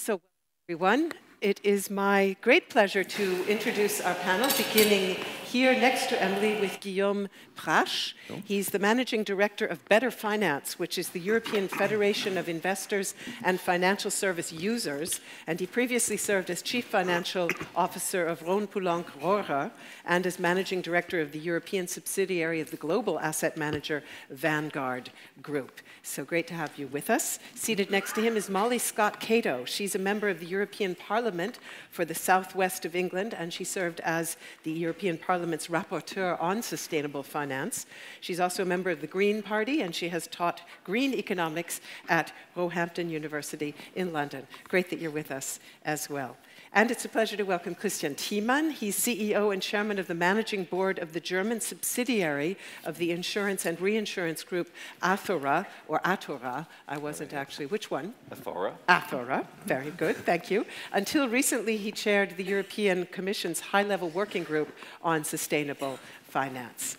So, everyone, it is my great pleasure to introduce our panel, beginning here next to Emily with Guillaume Prache. He's the Managing Director of Better Finance, which is the European Federation of Investors and Financial Service Users, and he previously served as Chief Financial Officer of Rhône-Poulenc-Rohrer and as Managing Director of the European subsidiary of the global asset manager Vanguard Group. So great to have you with us. Seated next to him is Molly Scott-Cato. She's a member of the European Parliament for the Southwest of England, and she served as the European Parliament's rapporteur on sustainable finance. She's also a member of the Green Party, and she has taught green economics at Roehampton University in London. Great that you're with us as well. And it's a pleasure to welcome Christian Thiemann. He's CEO and Chairman of the Managing Board of the German subsidiary of the insurance and reinsurance group Athora, or Athora. I wasn't actually, which one? Athora. Athora, very good, thank you. Until recently, he chaired the European Commission's high-level working group on sustainable finance.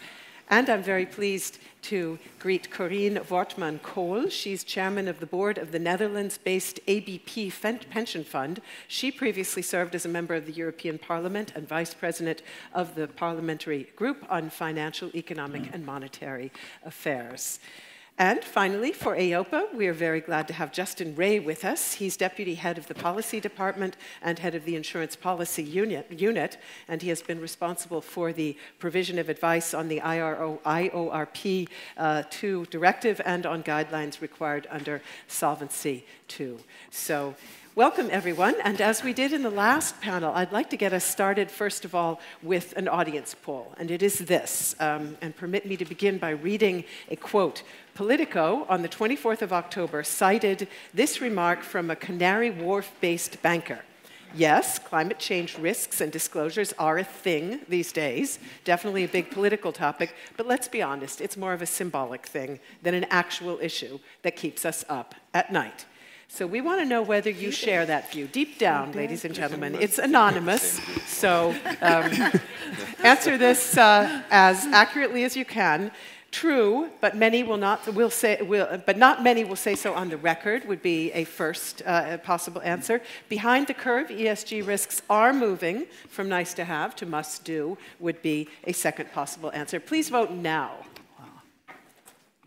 And I'm very pleased to greet Corien Wortmann-Kool. She's chairman of the board of the Netherlands-based ABP Pension Fund. She previously served as a member of the European Parliament and vice president of the Parliamentary Group on Financial, Economic and Monetary Affairs. And finally, for EIOPA, we are very glad to have Justin Ray with us. He's deputy head of the policy department and head of the insurance policy unit, and he has been responsible for the provision of advice on the IORP 2 directive and on guidelines required under Solvency II. So, welcome, everyone. And as we did in the last panel, I'd like to get us started, first of all, with an audience poll. And it is this. And permit me to begin by reading a quote. Politico, on the 24th of October, cited this remark from a Canary Wharf-based banker. Yes, climate change risks and disclosures are a thing these days, definitely a big political topic, but let's be honest, it's more of a symbolic thing than an actual issue that keeps us up at night. So we want to know whether you share that view. Deep down, ladies and gentlemen, it's anonymous, so answer this as accurately as you can. True, but many but not many will say so on the record would be a first possible answer. Behind the curve, ESG risks are moving from nice to have to must do would be a second possible answer. Please vote now. Wow.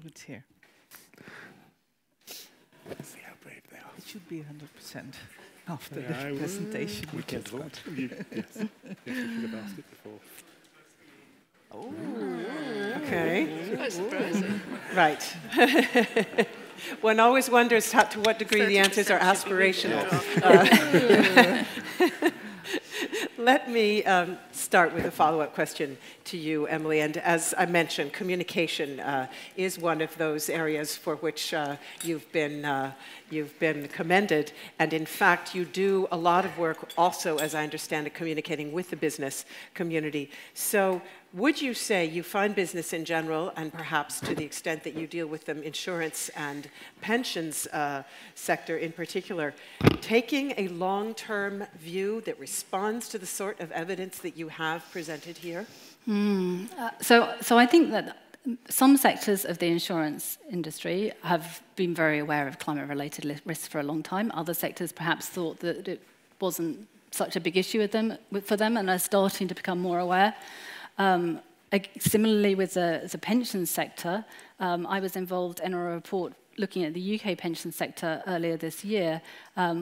Let's hear. Let's see how brave they are. It should be 100% after the presentation. We can vote. Yes. Yes, we should have asked it before. Oh, okay. That's surprising. Right. One always wonders to what degree the answers are aspirational. Let me start with a follow-up question to you, Emily. And as I mentioned, communication is one of those areas for which you've been commended. And in fact, you do a lot of work also, as I understand it, communicating with the business community. So would you say you find business in general, and perhaps to the extent that you deal with them, insurance and pensions sector in particular, taking a long-term view that responds to the sort of evidence that you have presented here? So I think that some sectors of the insurance industry have been very aware of climate-related risks for a long time. Other sectors perhaps thought that it wasn't such a big issue for them and are starting to become more aware. Similarly with the pensions sector, I was involved in a report looking at the UK pension sector earlier this year,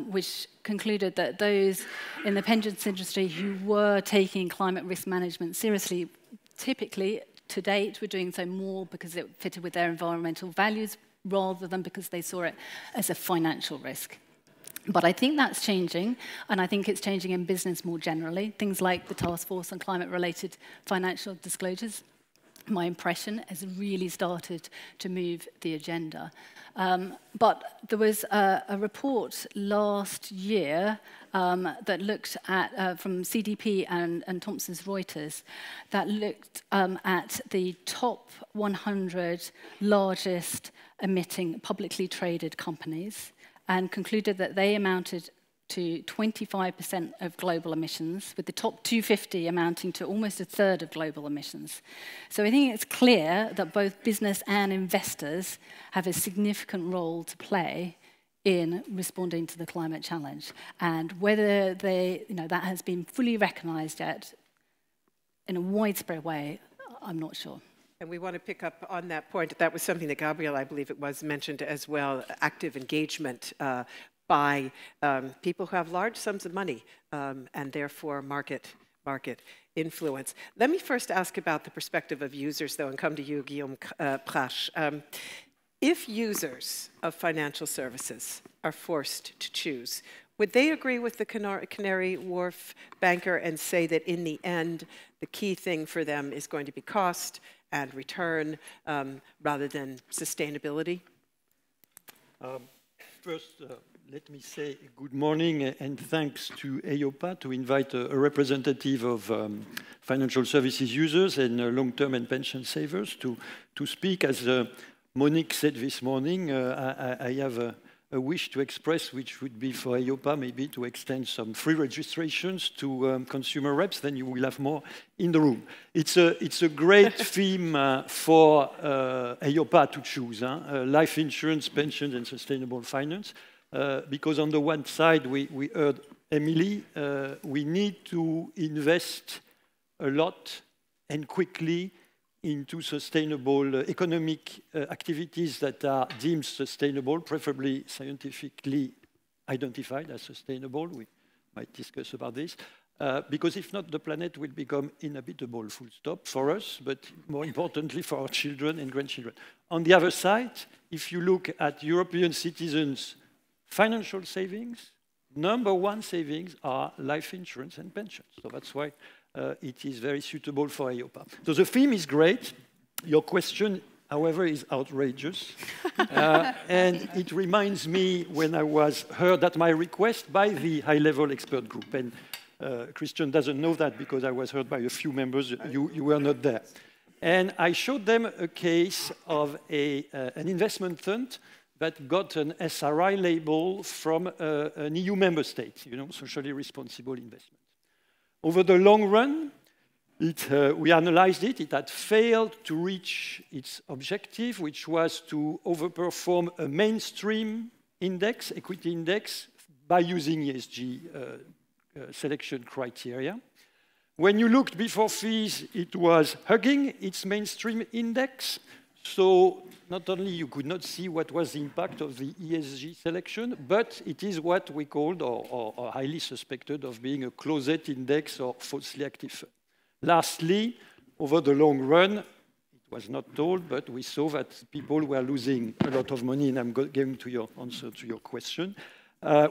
which concluded that those in the pensions industry who were taking climate risk management seriously, typically to date were doing so more because it fitted with their environmental values rather than because they saw it as a financial risk. But I think that's changing, and I think it's changing in business more generally. Things like the Task Force on Climate-Related Financial Disclosures, my impression, has really started to move the agenda. But there was a report last year that looked at, from CDP and Thomson Reuters, that looked at the top 100 largest emitting publicly traded companies, and concluded that they amounted to 25% of global emissions, with the top 250 amounting to almost a third of global emissions. So I think it's clear that both business and investors have a significant role to play in responding to the climate challenge. And whether that has been fully recognised yet in a widespread way, I'm not sure. And we want to pick up on that point. That was something that Gabriel, I believe it was, mentioned as well, active engagement by people who have large sums of money and therefore market influence. Let me first ask about the perspective of users, though, and come to you, Guillaume Prache. If users of financial services are forced to choose, would they agree with the Canary Wharf banker and say that in the end, the key thing for them is going to be cost and return rather than sustainability? First, let me say good morning and thanks to EIOPA to invite a representative of financial services users and long-term and pension savers to speak. As Monique said this morning, I have a wish to express, which would be for EIOPA maybe to extend some free registrations to consumer reps, then you will have more in the room. It's a great theme for EIOPA to choose, life insurance, pensions, and sustainable finance. Because on the one side, we heard Emily, we need to invest a lot and quickly into sustainable economic activities that are deemed sustainable, preferably scientifically identified as sustainable. We might discuss about this. Because if not, the planet will become inhabitable, full stop, for us, but more importantly for our children and grandchildren. On the other side, if you look at European citizens' financial savings, #1 savings are life insurance and pensions. So that's why it is very suitable for EIOPA. So the theme is great. Your question, however, is outrageous. And it reminds me when I was heard at my request by the high-level expert group. And Christian doesn't know that because I was heard by a few members. You were not there. And I showed them a case of an investment fund that got an SRI label from an EU member state, socially responsible investment. Over the long run, we analyzed it. It had failed to reach its objective, which was to overperform a mainstream index, equity index, by using ESG selection criteria. When you looked before fees, it was hugging its mainstream index. So not only you could not see what was the impact of the ESG selection, but it is what we called or highly suspected of being a closet index or falsely active. Lastly, over the long run, it was not told, but we saw that people were losing a lot of money, and I'm going to your answer to your question,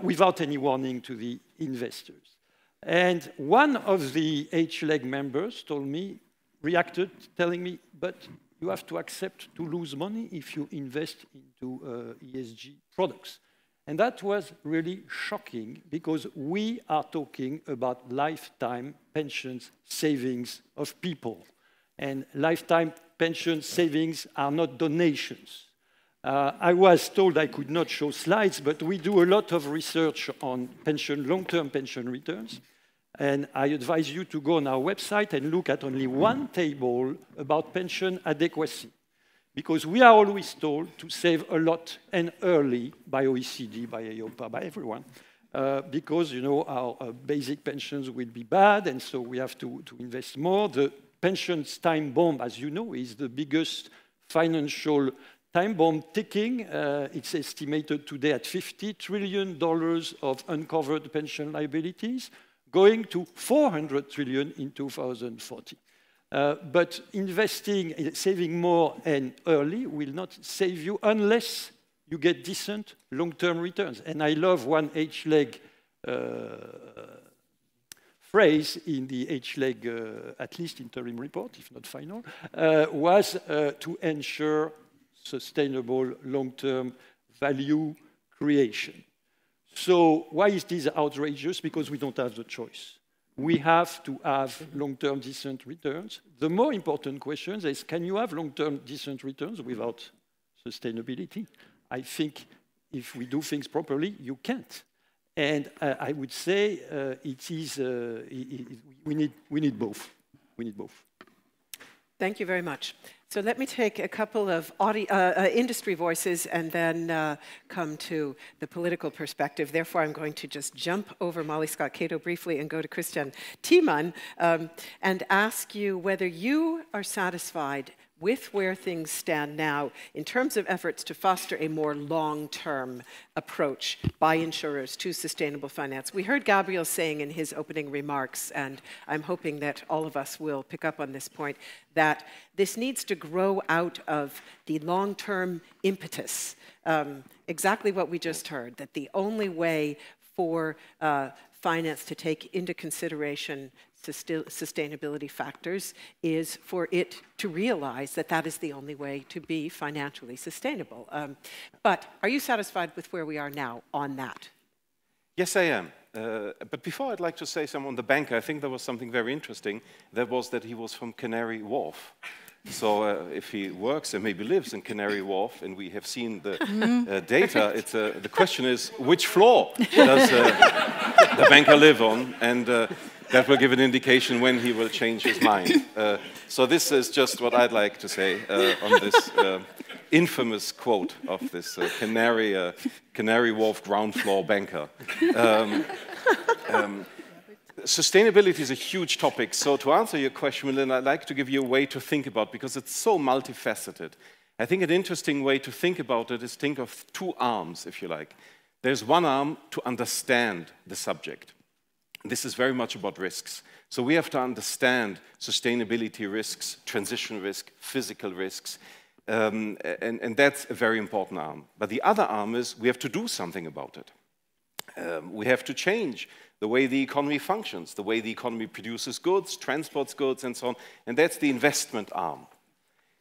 without any warning to the investors. And one of the H-leg members told me, reacted, telling me, but you have to accept to lose money if you invest into ESG products. And that was really shocking because we are talking about lifetime pensions savings of people. And lifetime pension savings are not donations. I was told I could not show slides, but we do a lot of research on long-term pension returns. And I advise you to go on our website and look at only one table about pension adequacy. Because we are always told to save a lot and early by OECD, by EIOPA, by everyone. Because, our basic pensions will be bad, and so we have to invest more. The pensions time bomb, as you know, is the biggest financial time bomb ticking. It's estimated today at $50 trillion of uncovered pension liabilities, going to 400 trillion in 2040. But saving more and early will not save you unless you get decent long-term returns. And I love one H-leg phrase in the H-leg, at least interim report, if not final, was to ensure sustainable long-term value creation. So why is this outrageous? Because we don't have the choice. We have to have long-term decent returns. The more important question is, can you have long-term decent returns without sustainability? I think if we do things properly, you can't. And I would say we need both. We need both. Thank you very much. So let me take a couple of industry voices and then come to the political perspective. Therefore, I'm going to just jump over Molly Scott-Cato briefly and go to Christian Thiemann and ask you whether you are satisfied with where things stand now in terms of efforts to foster a more long-term approach by insurers to sustainable finance. We heard Gabriel saying in his opening remarks, and I'm hoping that all of us will pick up on this point, that this needs to grow out of the long-term impetus. Exactly what we just heard, that the only way for finance to take into consideration sustainability factors is for it to realize that that is the only way to be financially sustainable. But are you satisfied with where we are now on that? Yes, I am. But before, I'd like to say something on the banker. I think there was something very interesting. That was that he was from Canary Wharf. So if he works and maybe lives in Canary Wharf, and we have seen the data, the question is, which floor does the banker live on? And that will give an indication when he will change his mind. So this is just what I'd like to say on this infamous quote of this Canary Wharf ground floor banker. Sustainability is a huge topic. So to answer your question, Melinda, I'd like to give you a way to think about, because it's so multifaceted. I think an interesting way to think about it is think of two arms, if you like. There's one arm to understand the subject. This is very much about risks. So we have to understand sustainability risks, transition risk, physical risks, and that's a very important arm. But the other arm is we have to do something about it. We have to change the way the economy functions, the way the economy produces goods, transports goods, and so on, and that's the investment arm.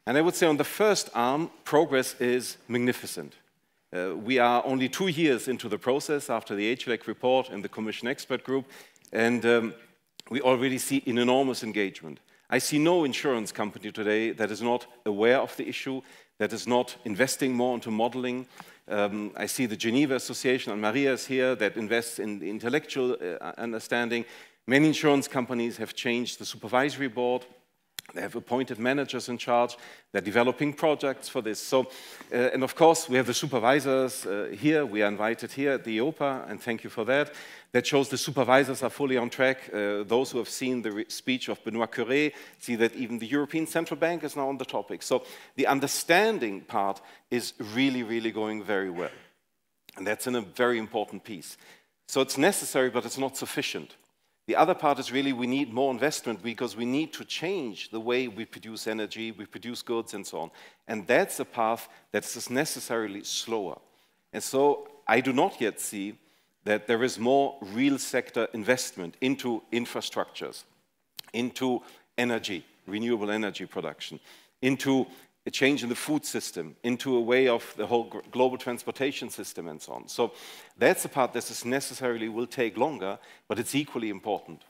And I would say on the first arm, progress is magnificent. We are only 2 years into the process after the HLEC report and the Commission Expert Group, and we already see an enormous engagement. I see no insurance company today that is not aware of the issue, that is not investing more into modeling. I see the Geneva Association, and Maria is here, that invests in the intellectual understanding. Many insurance companies have changed the supervisory board. They have appointed managers in charge. They're developing projects for this. So, and of course, we have the supervisors here. We are invited here at the EIOPA, and thank you for that. That shows the supervisors are fully on track. Those who have seen the speech of Benoît Cœuré see that even the European Central Bank is now on the topic. So the understanding part is really, really going very well. And that's a very important piece. So it's necessary, but it's not sufficient. The other part is really we need more investment because we need to change the way we produce energy, we produce goods, and so on. And that's a path that is necessarily slower. And so I do not yet see that there is more real sector investment into infrastructures, into energy, renewable energy production, into a change in the food system, into a way of the whole global transportation system and so on. So that's a part that is necessarily will take longer, but it's equally important.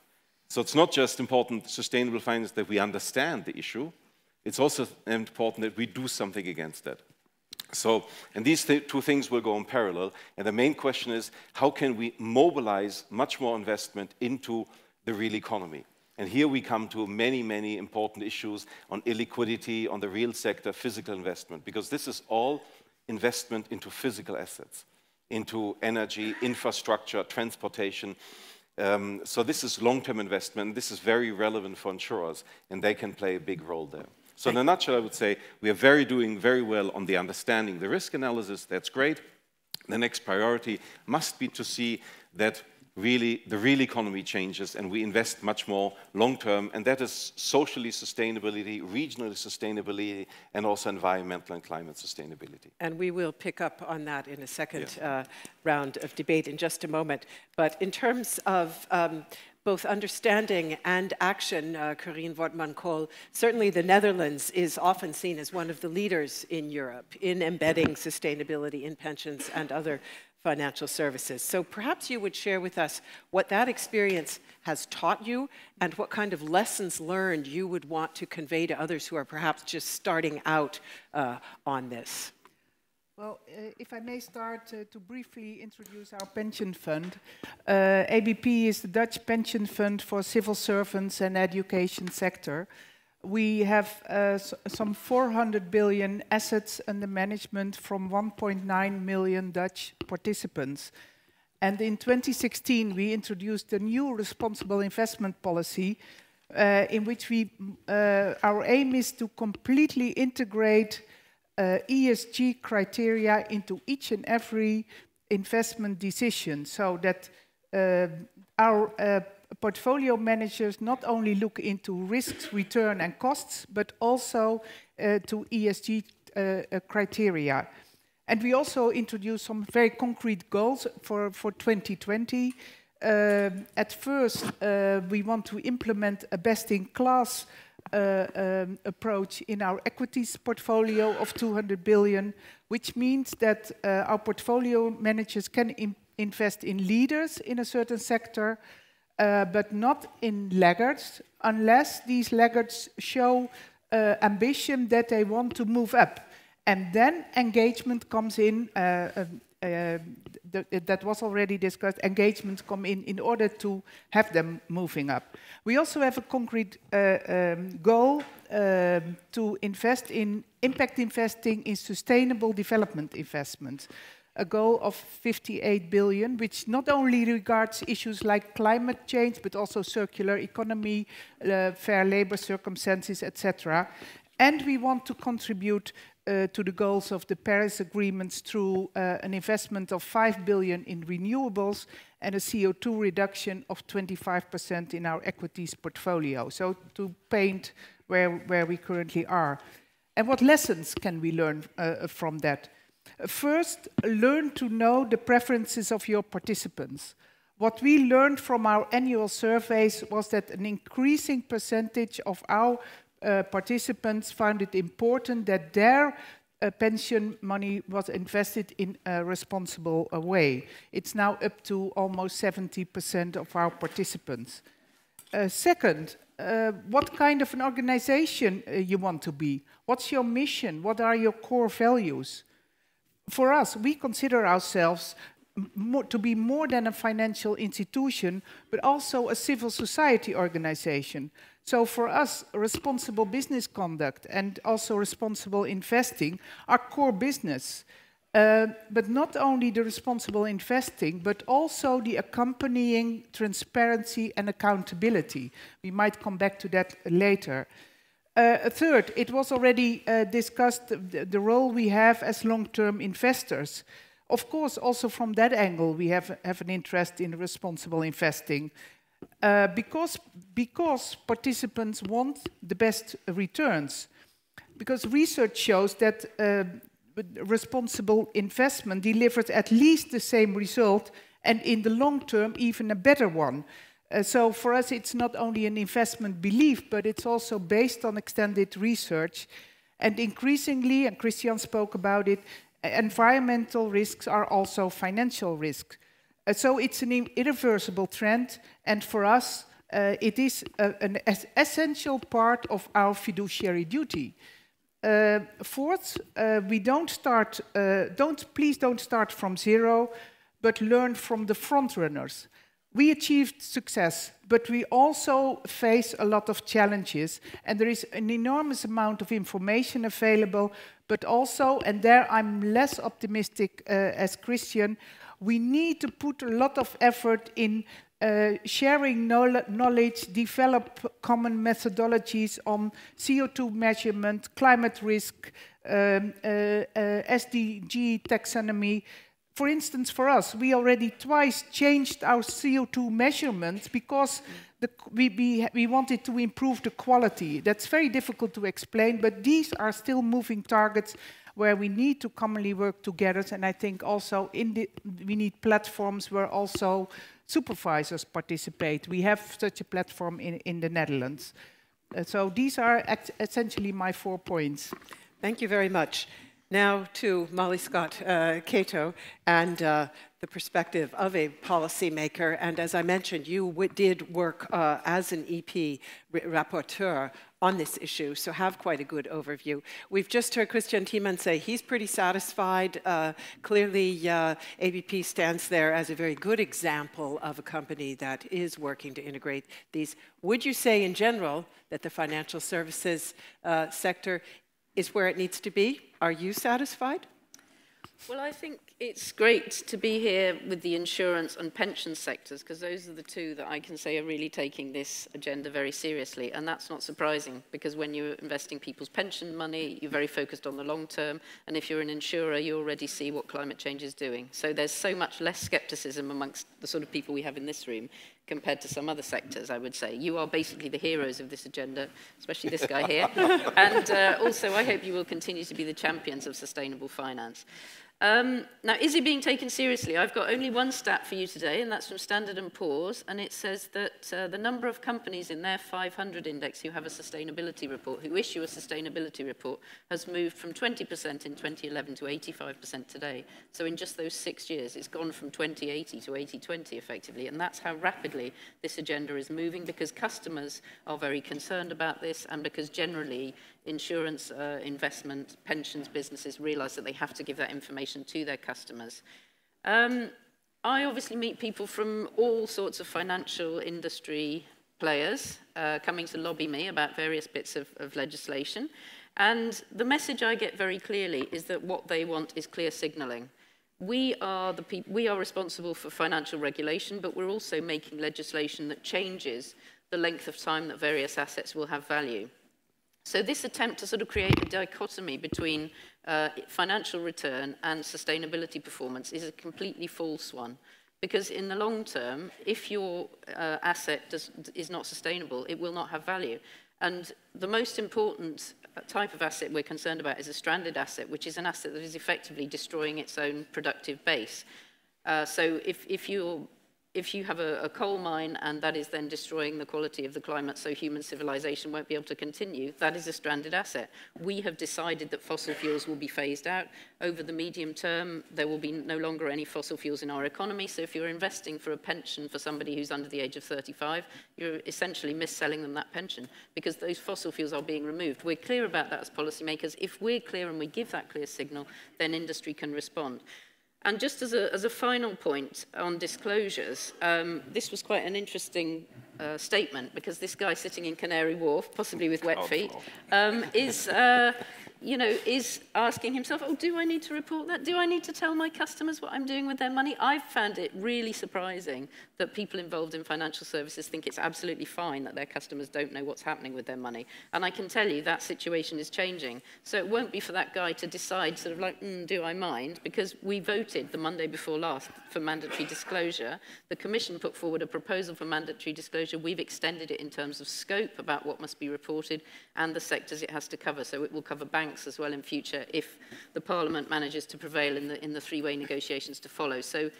So it's not just important, sustainable finance, that we understand the issue, it's also important that we do something against that. So, and these two things will go in parallel, and the main question is, how can we mobilize much more investment into the real economy? And here we come to many, many important issues on illiquidity, on the real sector, physical investment, because this is all investment into physical assets, into energy, infrastructure, transportation. So this is long-term investment. This is very relevant for insurers, and they can play a big role there. So in a nutshell, I would say we are doing very well on the understanding the risk analysis. That's great. The next priority must be to see that really the real economy changes and we invest much more long-term, and that is socially sustainability, regionally sustainability, and also environmental and climate sustainability. And we will pick up on that in a second round of debate in just a moment. But in terms of both understanding and action, Corinne Wortmann-Kool, certainly the Netherlands is often seen as one of the leaders in Europe in embedding sustainability in pensions and other financial services. So perhaps you would share with us what that experience has taught you and what kind of lessons learned you would want to convey to others who are perhaps just starting out on this. Well, if I may start to briefly introduce our pension fund. ABP is the Dutch pension fund for civil servants and education sector. we have some 400 billion assets under management from 1.9 million Dutch participants. And in 2016, we introduced a new responsible investment policy in which our aim is to completely integrate ESG criteria into each and every investment decision, so that our portfolio managers not only look into risks, return and costs, but also to ESG criteria. And we also introduced some very concrete goals for 2020. At first, we want to implement a best-in-class approach in our equities portfolio of 200 billion, which means that our portfolio managers can invest in leaders in a certain sector, but not in laggards, unless these laggards show ambition that they want to move up. And then engagement comes in, that was already discussed, engagements come in order to have them moving up. We also have a concrete goal to invest in impact investing in sustainable development investments. A goal of 58 billion, which not only regards issues like climate change, but also circular economy, fair labor circumstances, etc. And we want to contribute to the goals of the Paris agreements through an investment of 5 billion in renewables and a CO2 reduction of 25% in our equities portfolio. So to paint where we currently are. And what lessons can we learn from that? First, learn to know the preferences of your participants. What we learned from our annual surveys was that an increasing percentage of our participants found it important that their pension money was invested in a responsible way. It's now up to almost 70% of our participants. Second, what kind of an organization you want to be? What's your mission? What are your core values? For us, we consider ourselves to be more than a financial institution, but also a civil society organization. So for us, responsible business conduct and also responsible investing are core business. But not only the responsible investing, but also the accompanying transparency and accountability. We might come back to that later. Third, it was already discussed the role we have as long-term investors. Of course, also from that angle, we have an interest in responsible investing. Because participants want the best returns. Because research shows that responsible investment delivers at least the same result, and in the long term, even a better one. So for us, it's not only an investment belief, but it's also based on extended research. And increasingly, and Christian spoke about it, environmental risks are also financial risks. So it's an irreversible trend, and for us, it is an essential part of our fiduciary duty. Fourth, please don't start from zero, but learn from the front runners. We achieved success, but we also face a lot of challenges, and there is an enormous amount of information available, but also, and there I'm less optimistic as Christian, we need to put a lot of effort in sharing knowledge, develop common methodologies on CO2 measurement, climate risk, SDG taxonomy. For instance, for us, we already twice changed our CO2 measurements because we wanted to improve the quality. That's very difficult to explain, but these are still moving targets where we need to commonly work together. And I think also we need platforms where also supervisors participate. We have such a platform in the Netherlands. So these are essentially my 4 points. Thank you very much. Now to Molly Scott Cato and the perspective of a policymaker. And as I mentioned, you did work as an EP rapporteur on this issue, so have quite a good overview. We've just heard Christian Thiemann say he's pretty satisfied. Clearly, ABP stands there as a very good example of a company that is working to integrate these. Would you say in general that the financial services sector is where it needs to be? Are you satisfied? Well, I think it's great to be here with the insurance and pension sectors, because those are the two that I can say are really taking this agenda very seriously. And that's not surprising, because when you're investing people's pension money, you're very focused on the long term. And if you're an insurer, you already see what climate change is doing. So there's so much less skepticism amongst the sort of people we have in this room compared to some other sectors, I would say. You are basically the heroes of this agenda, especially this guy here. And also, I hope you will continue to be the champions of sustainable finance. Now, is it being taken seriously? I've got only one stat for you today, and that's from Standard & Poor's, and it says that the number of companies in their 500 index who have a sustainability report, who issue a sustainability report, has moved from 20% in 2011 to 85% today. So in just those 6 years, it's gone from 2080 to 8020 effectively, and that's how rapidly this agenda is moving, because customers are very concerned about this, and because generally insurance, investment, pensions, businesses realise that they have to give that information to their customers. I obviously meet people from all sorts of financial industry players coming to lobby me about various bits of legislation. And the message I get very clearly is that what they want is clear signalling. We are responsible for financial regulation, but we're also making legislation that changes the length of time that various assets will have value. So this attempt to sort of create a dichotomy between financial return and sustainability performance is a completely false one. Because in the long term, if your asset is not sustainable, it will not have value. And the most important type of asset we're concerned about is a stranded asset, which is an asset that is effectively destroying its own productive base. So if you have a coal mine and that is then destroying the quality of the climate so human civilization won't be able to continue, that is a stranded asset. We have decided that fossil fuels will be phased out. Over the medium term, there will be no longer any fossil fuels in our economy. So if you're investing for a pension for somebody who's under the age of 35, you're essentially mis-selling them that pension because those fossil fuels are being removed. We're clear about that as policymakers. If we're clear and we give that clear signal, then industry can respond. And just as a final point on disclosures, this was quite an interesting statement because this guy sitting in Canary Wharf, possibly with wet feet, is asking himself, oh, do I need to report that? Do I need to tell my customers what I'm doing with their money? I've found it really surprising that people involved in financial services think it's absolutely fine that their customers don't know what's happening with their money. And I can tell you that situation is changing. So it won't be for that guy to decide sort of like, do I mind? Because we voted the Monday before last for mandatory disclosure. The Commission put forward a proposal for mandatory disclosure. We've extended it in terms of scope about what must be reported and the sectors it has to cover. So it will cover banks as well in future if the Parliament manages to prevail in the three-way negotiations to follow. So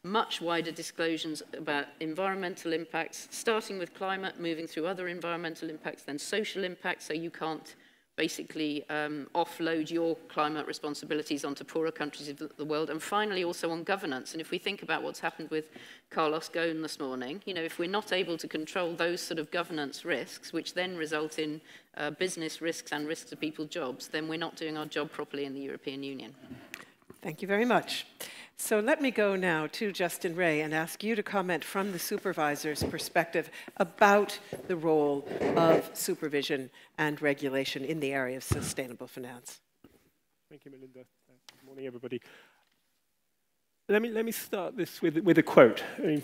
much wider disclosures about environmental impacts, starting with climate, moving through other environmental impacts, then social impacts, so you can't basically offload your climate responsibilities onto poorer countries of the world, and finally also on governance. And if we think about what's happened with Carlos Ghosn this morning, you know, if we're not able to control those sort of governance risks, which then result in business risks and risks to people's jobs, then we're not doing our job properly in the European Union. Thank you very much. So let me go now to Justin Ray and ask you to comment from the supervisor's perspective about the role of supervision and regulation in the area of sustainable finance. Thank you, Melinda. Good morning, everybody. Let me start this with a quote. I mean,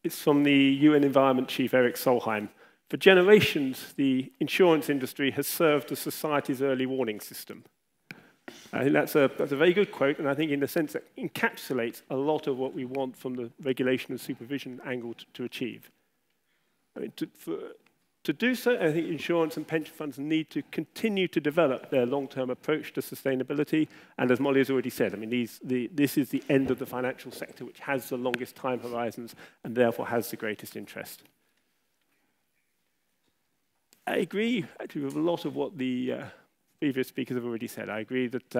it's from the UN Environment Chief, Eric Solheim. For generations, the insurance industry has served as society's early warning system. I think that's a very good quote, and I think in a sense that encapsulates a lot of what we want from the regulation and supervision angle to achieve. I mean, to do so, I think insurance and pension funds need to continue to develop their long-term approach to sustainability, and as Molly has already said, I mean, this is the end of the financial sector which has the longest time horizons and therefore has the greatest interest. I agree actually with a lot of what the previous speakers have already said. I agree that,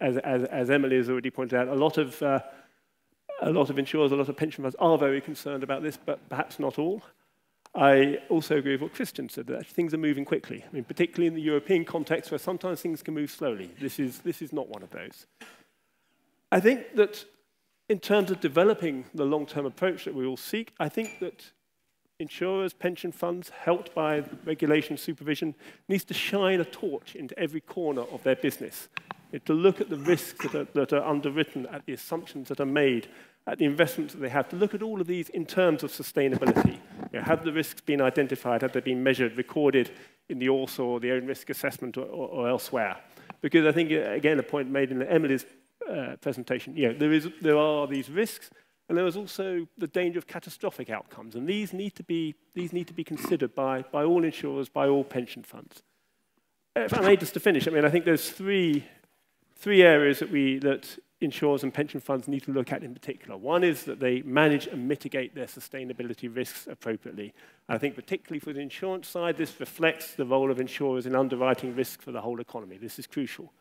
as Emily has already pointed out, a lot of insurers, a lot of pension funds are very concerned about this, but perhaps not all. I also agree with what Christian said, that things are moving quickly. I mean, particularly in the European context, where sometimes things can move slowly. This is not one of those. I think that in terms of developing the long-term approach that we all seek, I think that insurers, pension funds, helped by regulation and supervision, needs to shine a torch into every corner of their business. To look at the risks that are underwritten, at the assumptions that are made, at the investments that they have, to look at all of these in terms of sustainability. Have the risks been identified? Have they been measured, recorded in the ORSA or the own risk assessment or elsewhere? Because I think, again, a point made in Emily's presentation, there are these risks, and there is also the danger of catastrophic outcomes, and these need to be considered by all insurers, by all pension funds. If I may, just to finish, I mean, I think there's three areas that insurers and pension funds need to look at in particular. One is that they manage and mitigate their sustainability risks appropriately. And I think particularly for the insurance side, this reflects the role of insurers in underwriting risk for the whole economy. This is crucial.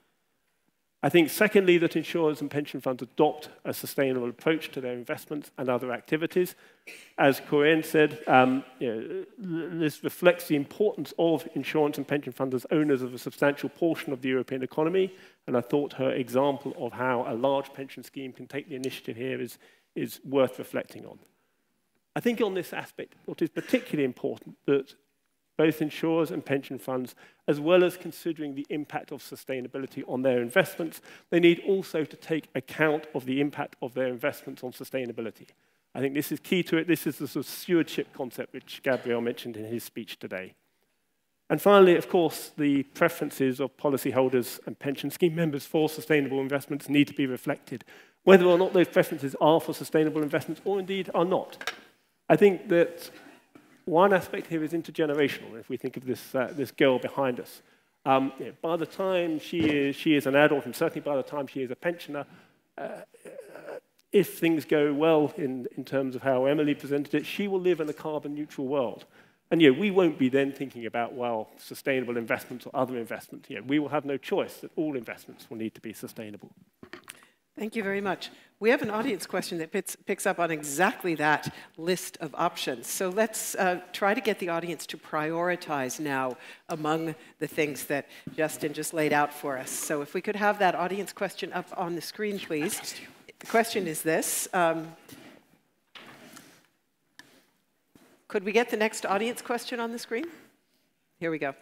I think, secondly, that insurers and pension funds adopt a sustainable approach to their investments and other activities. As Corinne said, this reflects the importance of insurance and pension funds as owners of a substantial portion of the European economy, and I thought her example of how a large pension scheme can take the initiative here is worth reflecting on. I think on this aspect, what is particularly important, that both insurers and pension funds, as well as considering the impact of sustainability on their investments, they need also to take account of the impact of their investments on sustainability. I think this is key to it. This is the sort of stewardship concept which Gabriel mentioned in his speech today. And finally, of course, the preferences of policyholders and pension scheme members for sustainable investments need to be reflected, whether or not those preferences are for sustainable investments or indeed are not. I think that one aspect here is intergenerational, if we think of this girl behind us. By the time she is an adult, and certainly by the time she is a pensioner, if things go well in terms of how Emily presented it, she will live in a carbon-neutral world. And we won't be then thinking about, well, sustainable investments or other investments. We will have no choice that all investments will need to be sustainable. Thank you very much. We have an audience question that picks up on exactly that list of options. So let's try to get the audience to prioritize now among the things that Justin just laid out for us. So if we could have that audience question up on the screen, please. The question is this. Could we get the next audience question on the screen? Here we go.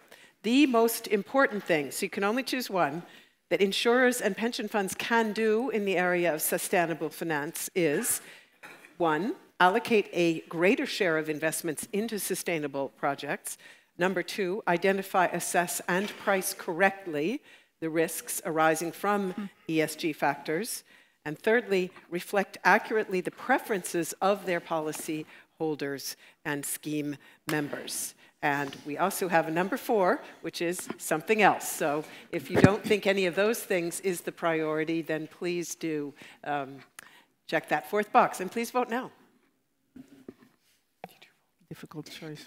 The most important thing, so you can only choose one, that insurers and pension funds can do in the area of sustainable finance is, 1, allocate a greater share of investments into sustainable projects. Number 2, identify, assess, and price correctly the risks arising from ESG factors. And thirdly, reflect accurately the preferences of their policy holders and scheme members. And we also have a number 4, which is something else. So if you don't think any of those things is the priority, then please do check that 4th box. And please vote now. Difficult choice.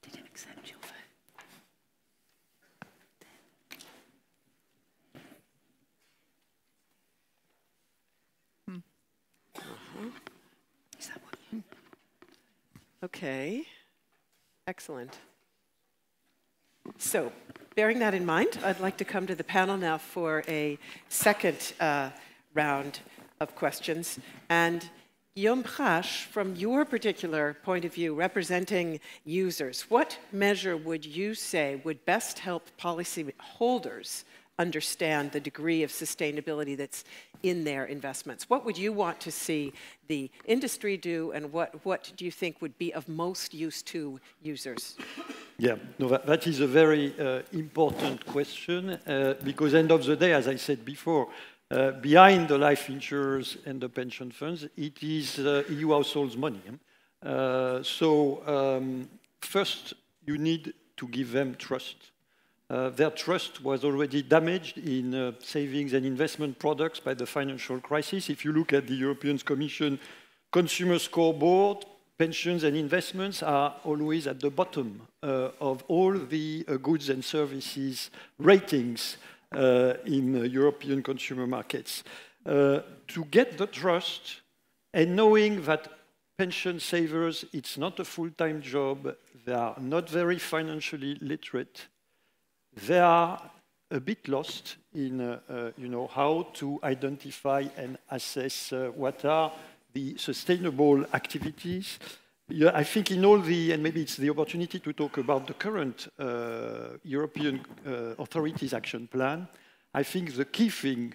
Did it accept your vote? Is that what you... Okay, excellent. So, bearing that in mind, I'd like to come to the panel now for a second round of questions. And Guillaume Prache, from your particular point of view, representing users, what measure would you say would best help policy holders understand the degree of sustainability that's in their investments? What would you want to see the industry do, and what do you think would be of most use to users? Yeah, no, that is a very important question because end of the day, as I said before, behind the life insurers and the pension funds, it is EU households' money. First, you need to give them trust. Their trust was already damaged in savings and investment products by the financial crisis. If you look at the European Commission Consumer Scoreboard, pensions and investments are always at the bottom of all the goods and services ratings in European consumer markets. To get the trust and knowing that pension savers, it's not a full-time job, they are not very financially literate, they are a bit lost in how to identify and assess what are the sustainable activities. Yeah, I think in all the, and maybe it's the opportunity to talk about the current European authorities action plan, I think the key thing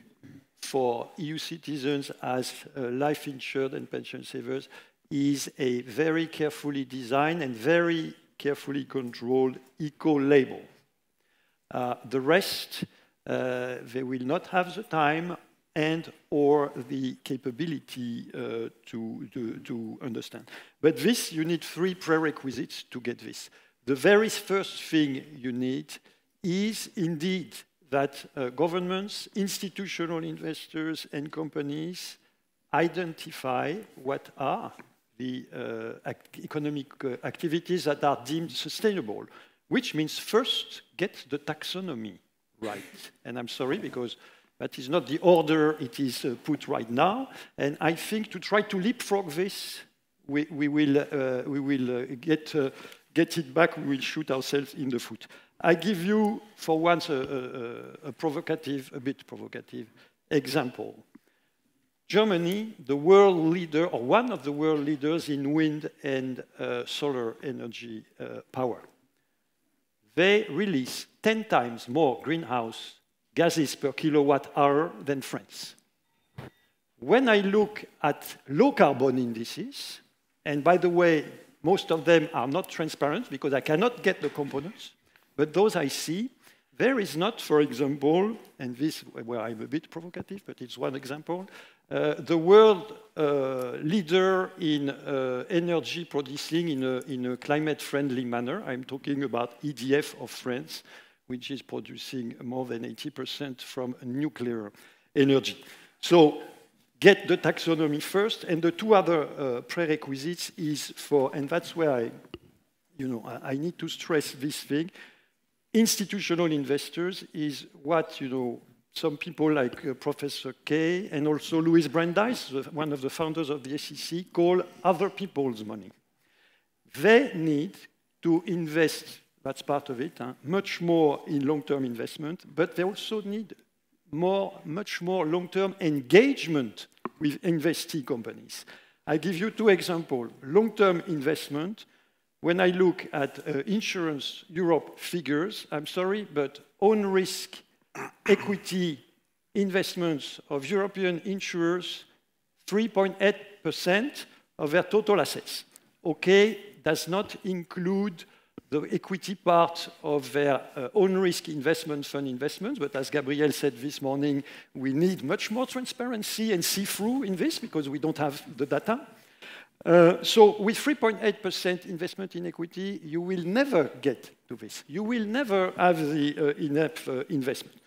for EU citizens as life insured and pension savers is a very carefully designed and very carefully controlled eco-label. The rest, they will not have the time and or the capability to understand. But this, you need 3 prerequisites to get this. The very first thing you need is indeed that governments, institutional investors and companies identify what are the economic activities that are deemed sustainable, which means first get the taxonomy right. And I'm sorry because that is not the order it is put right now. And I think to try to leapfrog this, we will get it back, we will shoot ourselves in the foot. I give you, for once, a bit provocative example. Germany, the world leader, or one of the world leaders in wind and solar energy power. They release 10 times more greenhouse gases per kilowatt hour than France. When I look at low carbon indices, and by the way, most of them are not transparent because I cannot get the components, but those I see, there is not, for example, and this where I'm a bit provocative, but it's one example, the world leader in energy producing in a climate-friendly manner. I'm talking about EDF of France, which is producing more than 80% from nuclear energy. So get the taxonomy first, and the 2 other prerequisites is for, and that's where I need to stress this thing, institutional investors is what, some people like Professor Kay and also Louis Brandeis, one of the founders of the SEC, call other people's money. They need to invest, that's part of it, much more in long-term investment, but they also need much more long-term engagement with investing companies. I give you 2 examples. Long-term investment, when I look at Insurance Europe figures, I'm sorry, but own risk equity investments of European insurers, 3.8% of their total assets. Okay, does not include the equity part of their own risk investment fund investments, but as Gabriel said this morning, we need much more transparency and see-through in this because we don't have the data. So with 3.8% investment in equity, you will never get to this. You will never have the enough investment.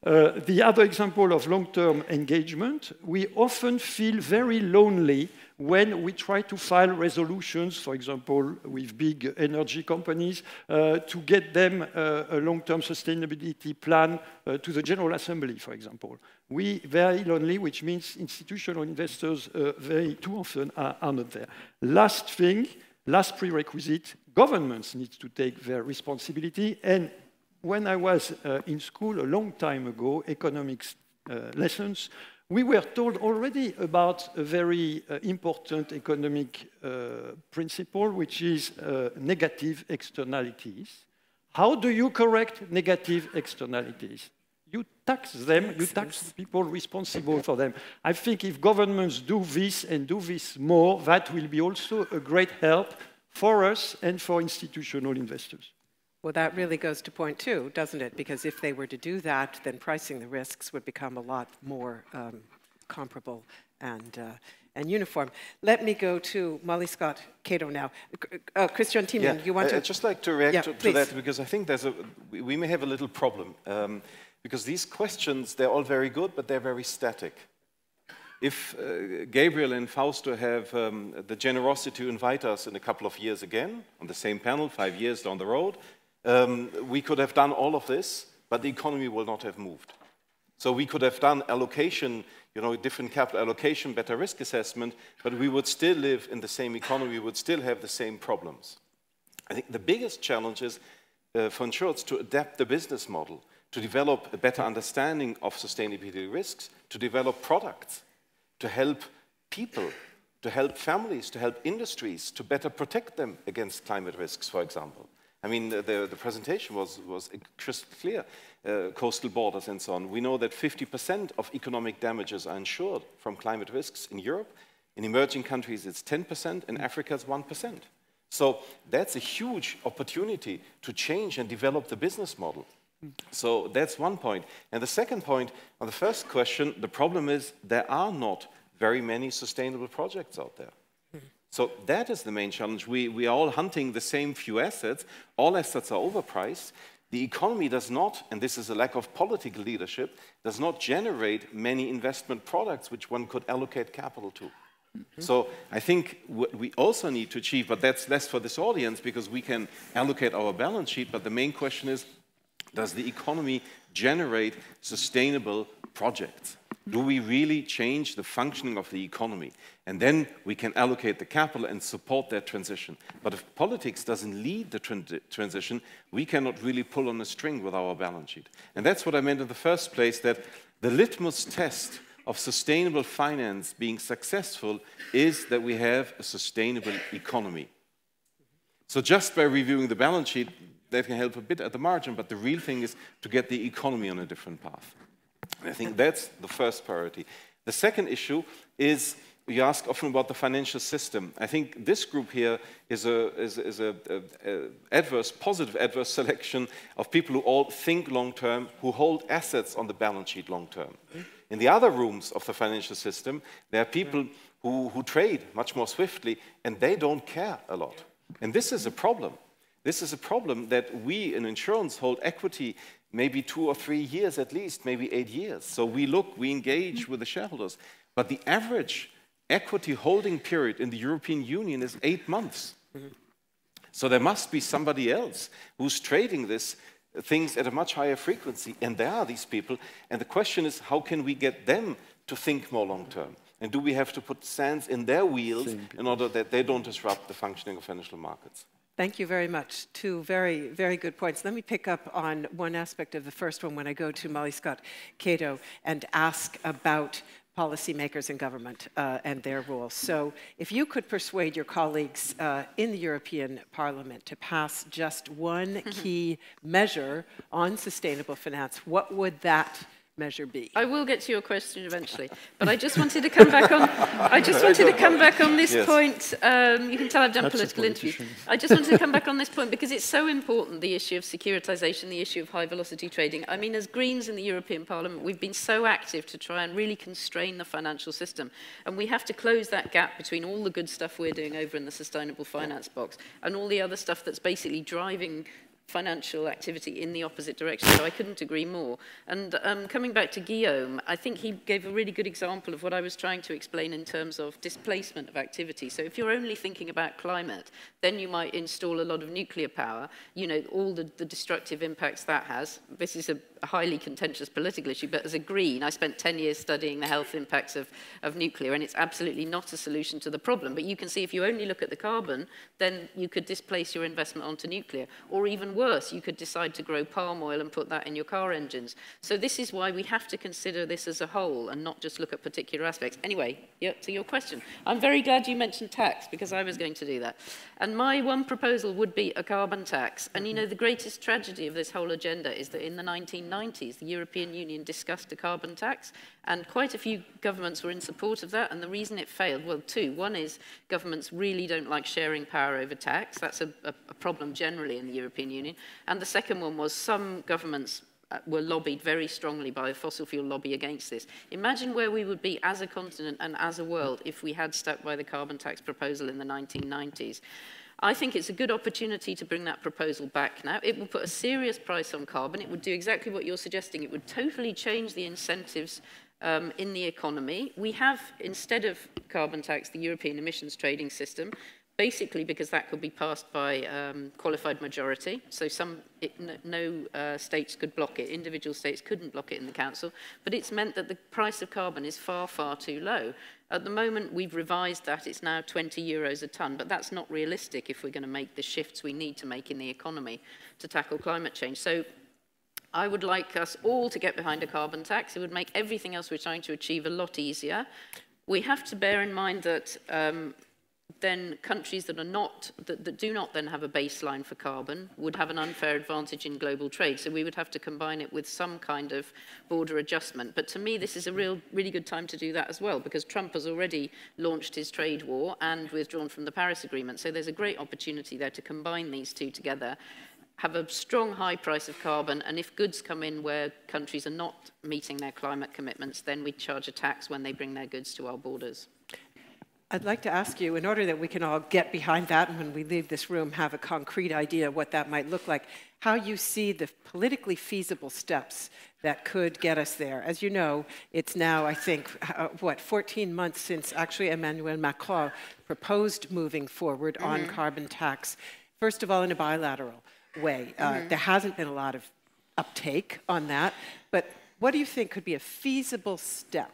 The other example of long-term engagement, we often feel very lonely when we try to file resolutions, for example, with big energy companies, to get them a long-term sustainability plan to the General Assembly, for example. We very lonely, which means institutional investors very too often are not there. Last thing, last prerequisite, governments need to take their responsibility. And when I was in school a long time ago, economics lessons, we were told already about a very important economic principle, which is negative externalities. How do you correct negative externalities? You tax them, you tax the people responsible for them. I think if governments do this and do this more, that will be also a great help for us and for institutional investors. Well, that really goes to point 2, doesn't it? Because if they were to do that, then pricing the risks would become a lot more comparable and uniform. Let me go to Molly Scott Cato now. Christian Thiemann, you want to? I'd just like to react to that because I think we may have a little problem because these questions, they're all very good, but they're very static. if Gabriel and Fausto have the generosity to invite us in a couple of years again, on the same panel, 5 years down the road, we could have done all of this, but the economy will not have moved. So we could have done allocation, different capital allocation, better risk assessment, but we would still live in the same economy, we would still have the same problems. I think the biggest challenge is for insurers to adapt the business model, to develop a better understanding of sustainability risks, to develop products, to help people, to help families, to help industries, to better protect them against climate risks, for example. I mean, the presentation was crystal clear, coastal borders and so on. We know that 50% of economic damages are insured from climate risks in Europe. In emerging countries, it's 10%, in Africa, it's 1%. So that's a huge opportunity to change and develop the business model. So that's one point. And the second point, on the first question, the problem is there are not very many sustainable projects out there. So that is the main challenge. We are all hunting the same few assets. All assets are overpriced. The economy does not, and this is a lack of political leadership, does not generate many investment products which one could allocate capital to. So I think what we also need to achieve, but that's less for this audience because we can allocate our balance sheet, but the main question is, does the economy generate sustainable projects? Do we really change the functioning of the economy? And then we can allocate the capital and support that transition. But if politics doesn't lead the transition, we cannot really pull on a string with our balance sheet. And that's what I meant in the first place, that the litmus test of sustainable finance being successful is that we have a sustainable economy. So just by reviewing the balance sheet, that can help a bit at the margin, but the real thing is to get the economy on a different path. And I think that's the first priority. The second issue is, you ask often about the financial system. I think this group here is a positive adverse selection of people who all think long-term, who hold assets on the balance sheet long-term. In the other rooms of the financial system, there are people who trade much more swiftly, and they don't care a lot. And this is a problem. This is a problem that we in insurance hold equity maybe 2 or 3 years at least, maybe 8 years. So we engage with the shareholders. But the average equity holding period in the European Union is 8 months. So there must be somebody else who's trading these things at a much higher frequency. And there are these people. And the question is, how can we get them to think more long term? And do we have to put sands in their wheels in order that they don't disrupt the functioning of financial markets? Thank you very much. 2 very, very good points. Let me pick up on one aspect of the first one when I go to Molly Scott Cato and ask about policymakers in government and their role. So if you could persuade your colleagues in the European Parliament to pass just one key measure on sustainable finance, what would that measure be? I will get to your question eventually, but I just wanted to come back on. I just wanted to come back on this point. You can tell I've done political interviews. I just wanted to come back on this point because it's so important. The issue of securitization, the issue of high velocity trading. I mean, as Greens in the European Parliament, we've been so active to try and really constrain the financial system, and we have to close that gap between all the good stuff we're doing over in the sustainable finance box and all the other stuff that's basically driving financial activity in the opposite direction. So I couldn't agree more. And coming back to Guillaume, I think he gave a really good example of what I was trying to explain in terms of displacement of activity. So if you're only thinking about climate, then you might install a lot of nuclear power, all the destructive impacts that has. This is a highly contentious political issue, but as a Green, I spent 10 years studying the health impacts of nuclear, and it's absolutely not a solution to the problem. But you can see if you only look at the carbon, then you could displace your investment onto nuclear. Or even worse, you could decide to grow palm oil and put that in your car engines. So this is why we have to consider this as a whole and not just look at particular aspects. Anyway, to your question, I'm very glad you mentioned tax because I was going to do that. And my one proposal would be a carbon tax. And the greatest tragedy of this whole agenda is that in the 1990s, the European Union discussed a carbon tax, and quite a few governments were in support of that, and the reason it failed, well, 2. One is governments really don't like sharing power over tax. That's a problem generally in the European Union. And the second one was some governments were lobbied very strongly by the fossil fuel lobby against this. Imagine where we would be as a continent and as a world if we had stuck by the carbon tax proposal in the 1990s. I think it's a good opportunity to bring that proposal back now. It will put a serious price on carbon. It would do exactly what you're suggesting. It would totally change the incentives in the economy. We have, instead of carbon tax, the European emissions trading system, basically because that could be passed by qualified majority. So no states could block it. Individual states couldn't block it in the council. But it's meant that the price of carbon is far, far too low. At the moment, we've revised that. It's now 20 euros a tonne. But that's not realistic if we're going to make the shifts we need to make in the economy to tackle climate change. So I would like us all to get behind a carbon tax. It would make everything else we're trying to achieve a lot easier. We have to bear in mind that then countries that do not then have a baseline for carbon would have an unfair advantage in global trade. So we would have to combine it with some kind of border adjustment. But to me, this is a really good time to do that as well, because Trump has already launched his trade war and withdrawn from the Paris Agreement. So there's a great opportunity there to combine these two together, have a strong high price of carbon, and if goods come in where countries are not meeting their climate commitments, then we charge a tax when they bring their goods to our borders. I'd like to ask you, in order that we can all get behind that and when we leave this room have a concrete idea of what that might look like, how you see the politically feasible steps that could get us there. As you know, it's now, I think, 14 months since actually Emmanuel Macron proposed moving forward on carbon tax, first of all in a bilateral way. There hasn't been a lot of uptake on that, but what do you think could be a feasible step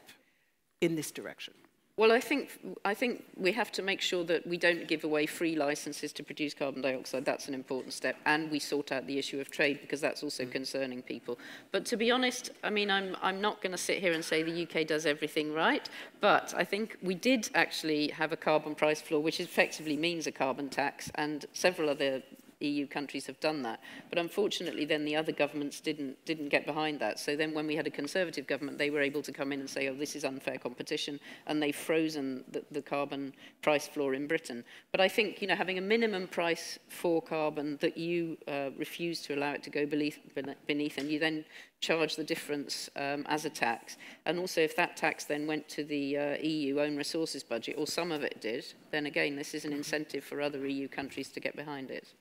in this direction? Well, I think we have to make sure that we don't give away free licenses to produce carbon dioxide. That's an important step. And we sort out the issue of trade, because that's also concerning people. But to be honest, I mean, I'm not going to sit here and say the UK does everything right. But I think we did actually have a carbon price floor, which effectively means a carbon tax. And several other EU countries have done that. But unfortunately, then the other governments didn't get behind that. So then when we had a Conservative government, they were able to come in and say, oh, this is unfair competition, and they've frozen the carbon price floor in Britain. But I think, you know, having a minimum price for carbon that you refuse to allow it to go beneath, and you then charge the difference as a tax. And also, if that tax then went to the EU own resources budget, or some of it did, then again, this is an incentive for other EU countries to get behind it.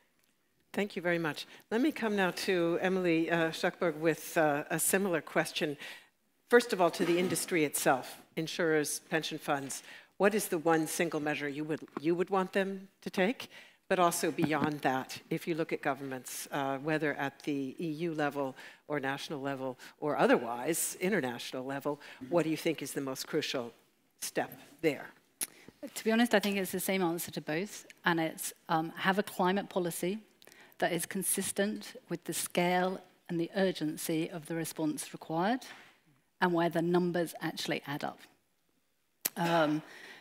Thank you very much. Let me come now to Emily Schuckberg with a similar question. First of all, to the industry itself, insurers, pension funds. What is the one single measure you would want them to take? But also beyond that, if you look at governments, whether at the EU level or national level or otherwise international level, what do you think is the most crucial step there? To be honest, I think it's the same answer to both, and it's have a climate policy that is consistent with the scale and the urgency of the response required, and where the numbers actually add up.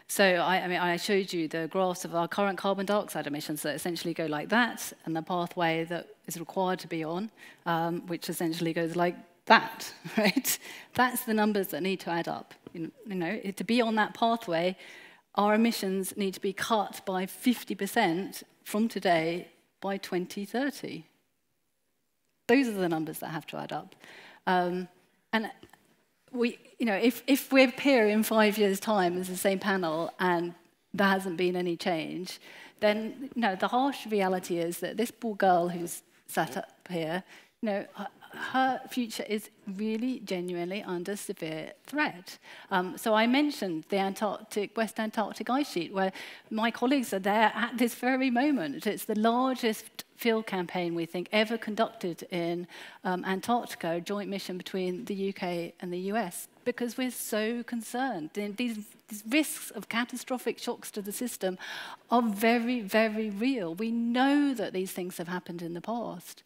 So I showed you the graphs of our current carbon dioxide emissions that essentially go like that, and the pathway that is required to be on, which essentially goes like that, right? That's the numbers that need to add up. You know, to be on that pathway, our emissions need to be cut by 50% from today by 2030. Those are the numbers that have to add up. And we, you know, if we're here in 5 years' time as the same panel and there hasn't been any change, then you know, the harsh reality is that this poor girl who's sat up here, you know, her future is really genuinely under severe threat. So I mentioned the West Antarctic ice sheet, where my colleagues are there at this very moment. It's the largest field campaign, we think, ever conducted in Antarctica, a joint mission between the UK and the US, because we're so concerned. These risks of catastrophic shocks to the system are very, very real. We know that these things have happened in the past.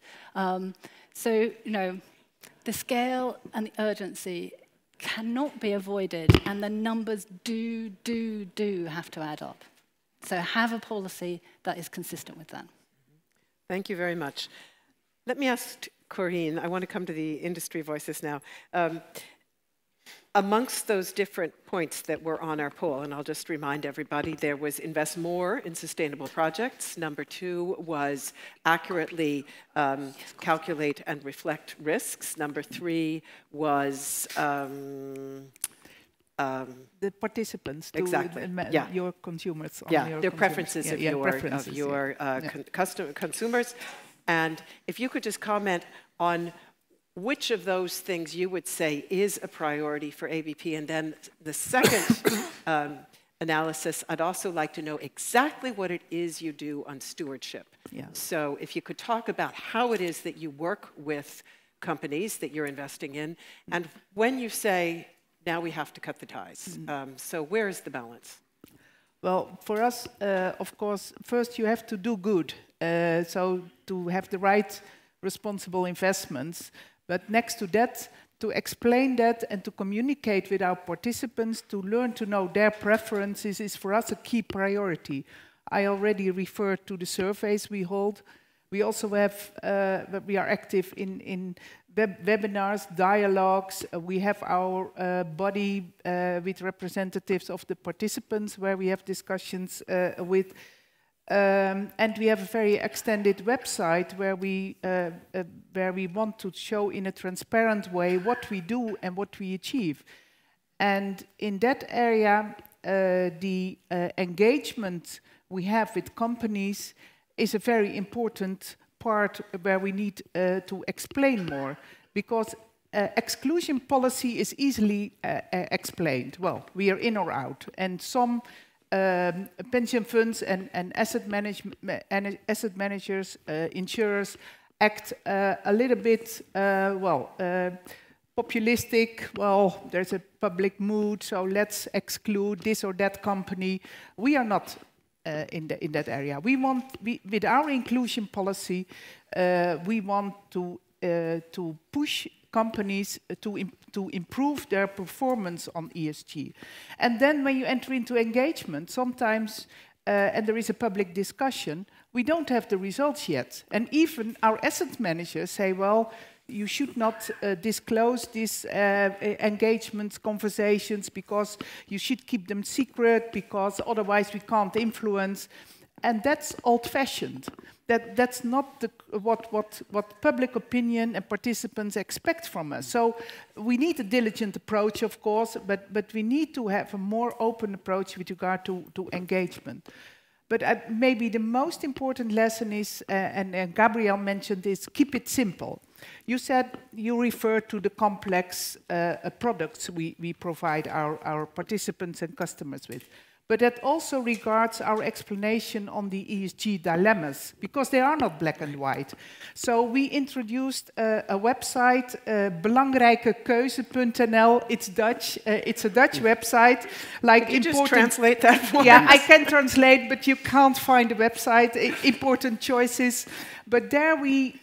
So, you know, the scale and the urgency cannot be avoided, and the numbers do have to add up. So have a policy that is consistent with that. Thank you very much. Let me ask Corinne, I want to come to the industry voices now. Amongst those different points that were on our poll, and I'll just remind everybody, there was invest more in sustainable projects. Number 2 was accurately calculate and reflect risks. Number 3 was the participants, exactly. Your consumers. Their preferences of your consumers. And if you could just comment on which of those things you would say is a priority for ABP? And then the second analysis, I'd also like to know exactly what it is you do on stewardship. Yeah. So if you could talk about how it is that you work with companies that you're investing in, and when you say, now we have to cut the ties. So where is the balance? Well, for us, of course, first you have to do good. So to have the right responsible investments. But next to that, to explain that and to communicate with our participants, to learn to know their preferences is for us a key priority. I already referred to the surveys we hold. We also have, we are active in webinars, dialogues. We have our body with representatives of the participants where we have discussions with. And we have a very extended website where we want to show in a transparent way what we do and what we achieve. And in that area, the engagement we have with companies is a very important part where we need to explain more, because exclusion policy is easily explained. Well, we are in or out, and some pension funds and asset managers, insurers act a little bit, populistic. Well, there's a public mood, so let's exclude this or that company. We are not in that area. We want, with our inclusion policy, we want to push companies to improve their performance on ESG. And then when you enter into engagement, sometimes, and there is a public discussion, we don't have the results yet. And even our asset managers say, well, you should not disclose these engagements, conversations, because you should keep them secret, because otherwise we can't influence. And that's old-fashioned. That's not what public opinion and participants expect from us. So we need a diligent approach, of course, but we need to have a more open approach with regard to engagement. But maybe the most important lesson is, and Gabrielle mentioned this, keep it simple. You said you referred to the complex products we provide our participants and customers with. But that also regards our explanation on the ESG dilemmas, because they are not black and white. So we introduced a website, belangrijkekeuze.nl. It's Dutch. It's a Dutch website. Like, could you just translate that for us? Yeah, I can translate, but you can't find the website. Important choices. But there we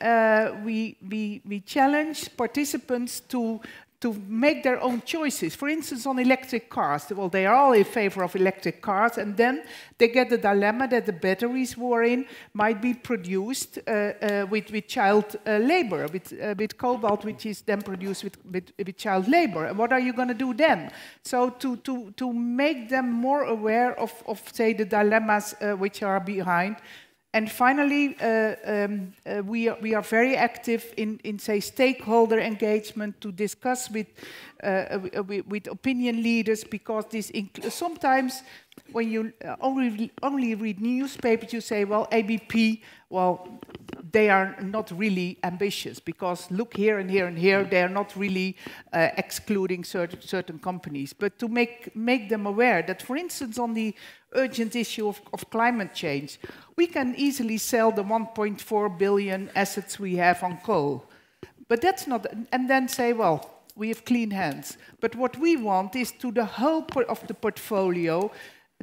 challenge participants to make their own choices. For instance, on electric cars. Well, they are all in favor of electric cars, and then they get the dilemma that the batteries we're in might be produced with child labor, with cobalt, which is then produced with child labor. And what are you going to do then? So to make them more aware of say, the dilemmas which are behind. And finally, we are very active in say, stakeholder engagement to discuss with opinion leaders, because this sometimes when you only read newspapers, you say, well, ABP, well, they are not really ambitious, because look here and here and here, they are not really excluding certain companies. But to make them aware that, for instance, on the urgent issue of climate change, we can easily sell the 1.4 billion assets we have on coal. But that's not, and then say, well, we have clean hands. But what we want is to the whole of the portfolio,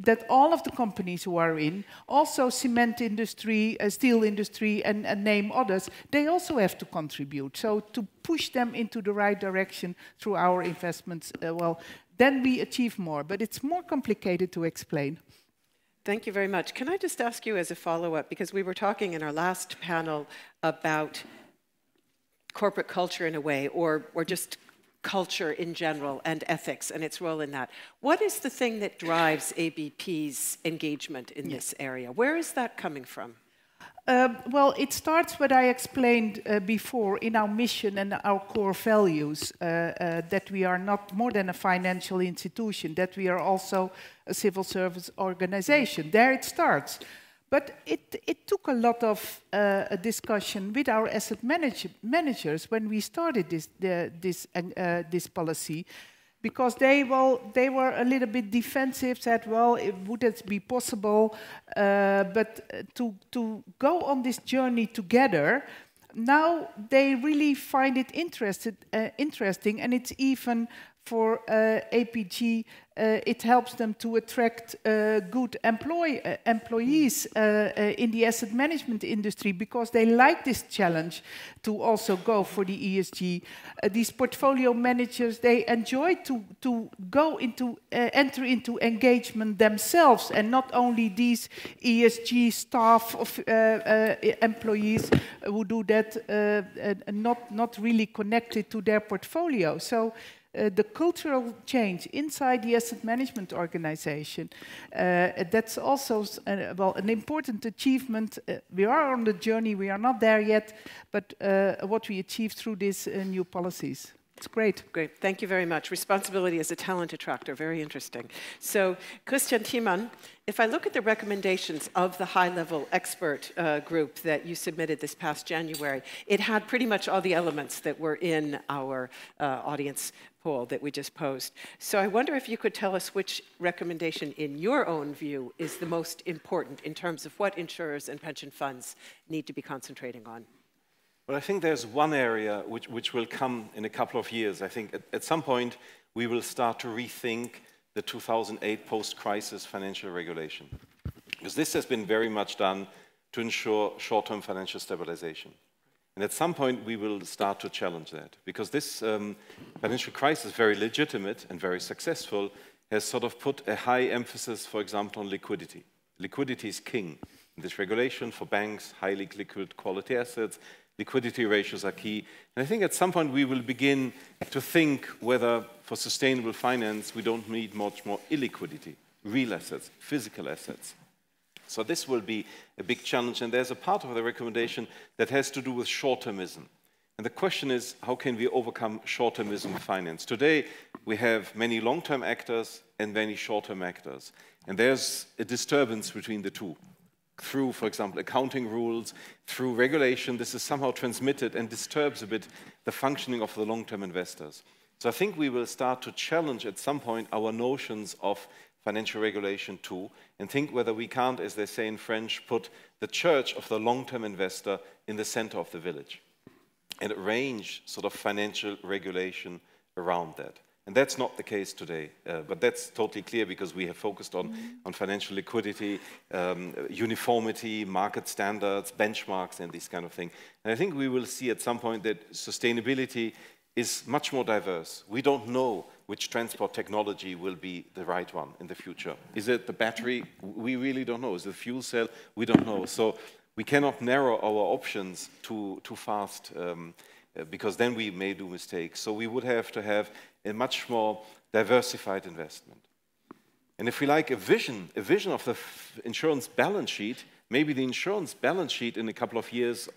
that all of the companies who are in, also cement industry, steel industry, and name others, they also have to contribute. So to push them into the right direction through our investments, well, then we achieve more. But it's more complicated to explain. Thank you very much. Can I just ask you as a follow-up, because we were talking in our last panel about corporate culture in a way, or just culture in general and ethics and its role in that. What is the thing that drives ABP's engagement in this area? Where is that coming from? Well, it starts what I explained before in our mission and our core values, that we are not more than a financial institution, that we are also a civil service organization. There it starts. But it took a lot of a discussion with our asset managers when we started this policy, because they were a little bit defensive, said, well, would it be possible? But to go on this journey together, now they really find it interesting, and it's even for APG, it helps them to attract good employees in the asset management industry, because they like this challenge to also go for the ESG. These portfolio managers, they enjoy to go into, enter into engagement themselves, and not only these ESG staff of employees who do that, not really connected to their portfolio. So the cultural change inside the asset management organization, that's also well, an important achievement. We are on the journey, we are not there yet, but what we achieved through these new policies. It's great. Great, thank you very much. Responsibility as a talent attractor, very interesting. So, Christian Thiemann, if I look at the recommendations of the high-level expert group that you submitted this past January, it had pretty much all the elements that were in our audience poll that we just posed. So I wonder if you could tell us which recommendation, in your own view, is the most important in terms of what insurers and pension funds need to be concentrating on. Well, I think there's one area which will come in a couple of years. I think at some point we will start to rethink the 2008 post-crisis financial regulation, because this has been very much done to ensure short-term financial stabilization. And at some point we will start to challenge that, because this financial crisis, very legitimate and very successful, has sort of put a high emphasis, for example, on liquidity. Liquidity is king. In this regulation for banks, highly liquid quality assets, liquidity ratios are key. And I think at some point we will begin to think whether for sustainable finance we don't need much more illiquidity, real assets, physical assets. So this will be a big challenge, and there's a part of the recommendation that has to do with short-termism. And the question is, how can we overcome short-termism in finance? Today, we have many long-term actors and many short-term actors. And there's a disturbance between the two. Through, for example, accounting rules, through regulation, this is somehow transmitted and disturbs a bit the functioning of the long-term investors. So I think we will start to challenge at some point our notions of financial regulation too, and think whether we can't, as they say in French, put the church of the long-term investor in the center of the village and arrange sort of financial regulation around that. And that's not the case today, but that's totally clear because we have focused on financial liquidity, uniformity, market standards, benchmarks, and these kind of things. And I think we will see at some point that sustainability is much more diverse. We don't know which transport technology will be the right one in the future. Is it the battery? We really don't know. Is it the fuel cell? We don't know. So we cannot narrow our options too fast, because then we may do mistakes. So we would have to have a much more diversified investment. And if we like a vision of the insurance balance sheet, maybe the insurance balance sheet in a couple of years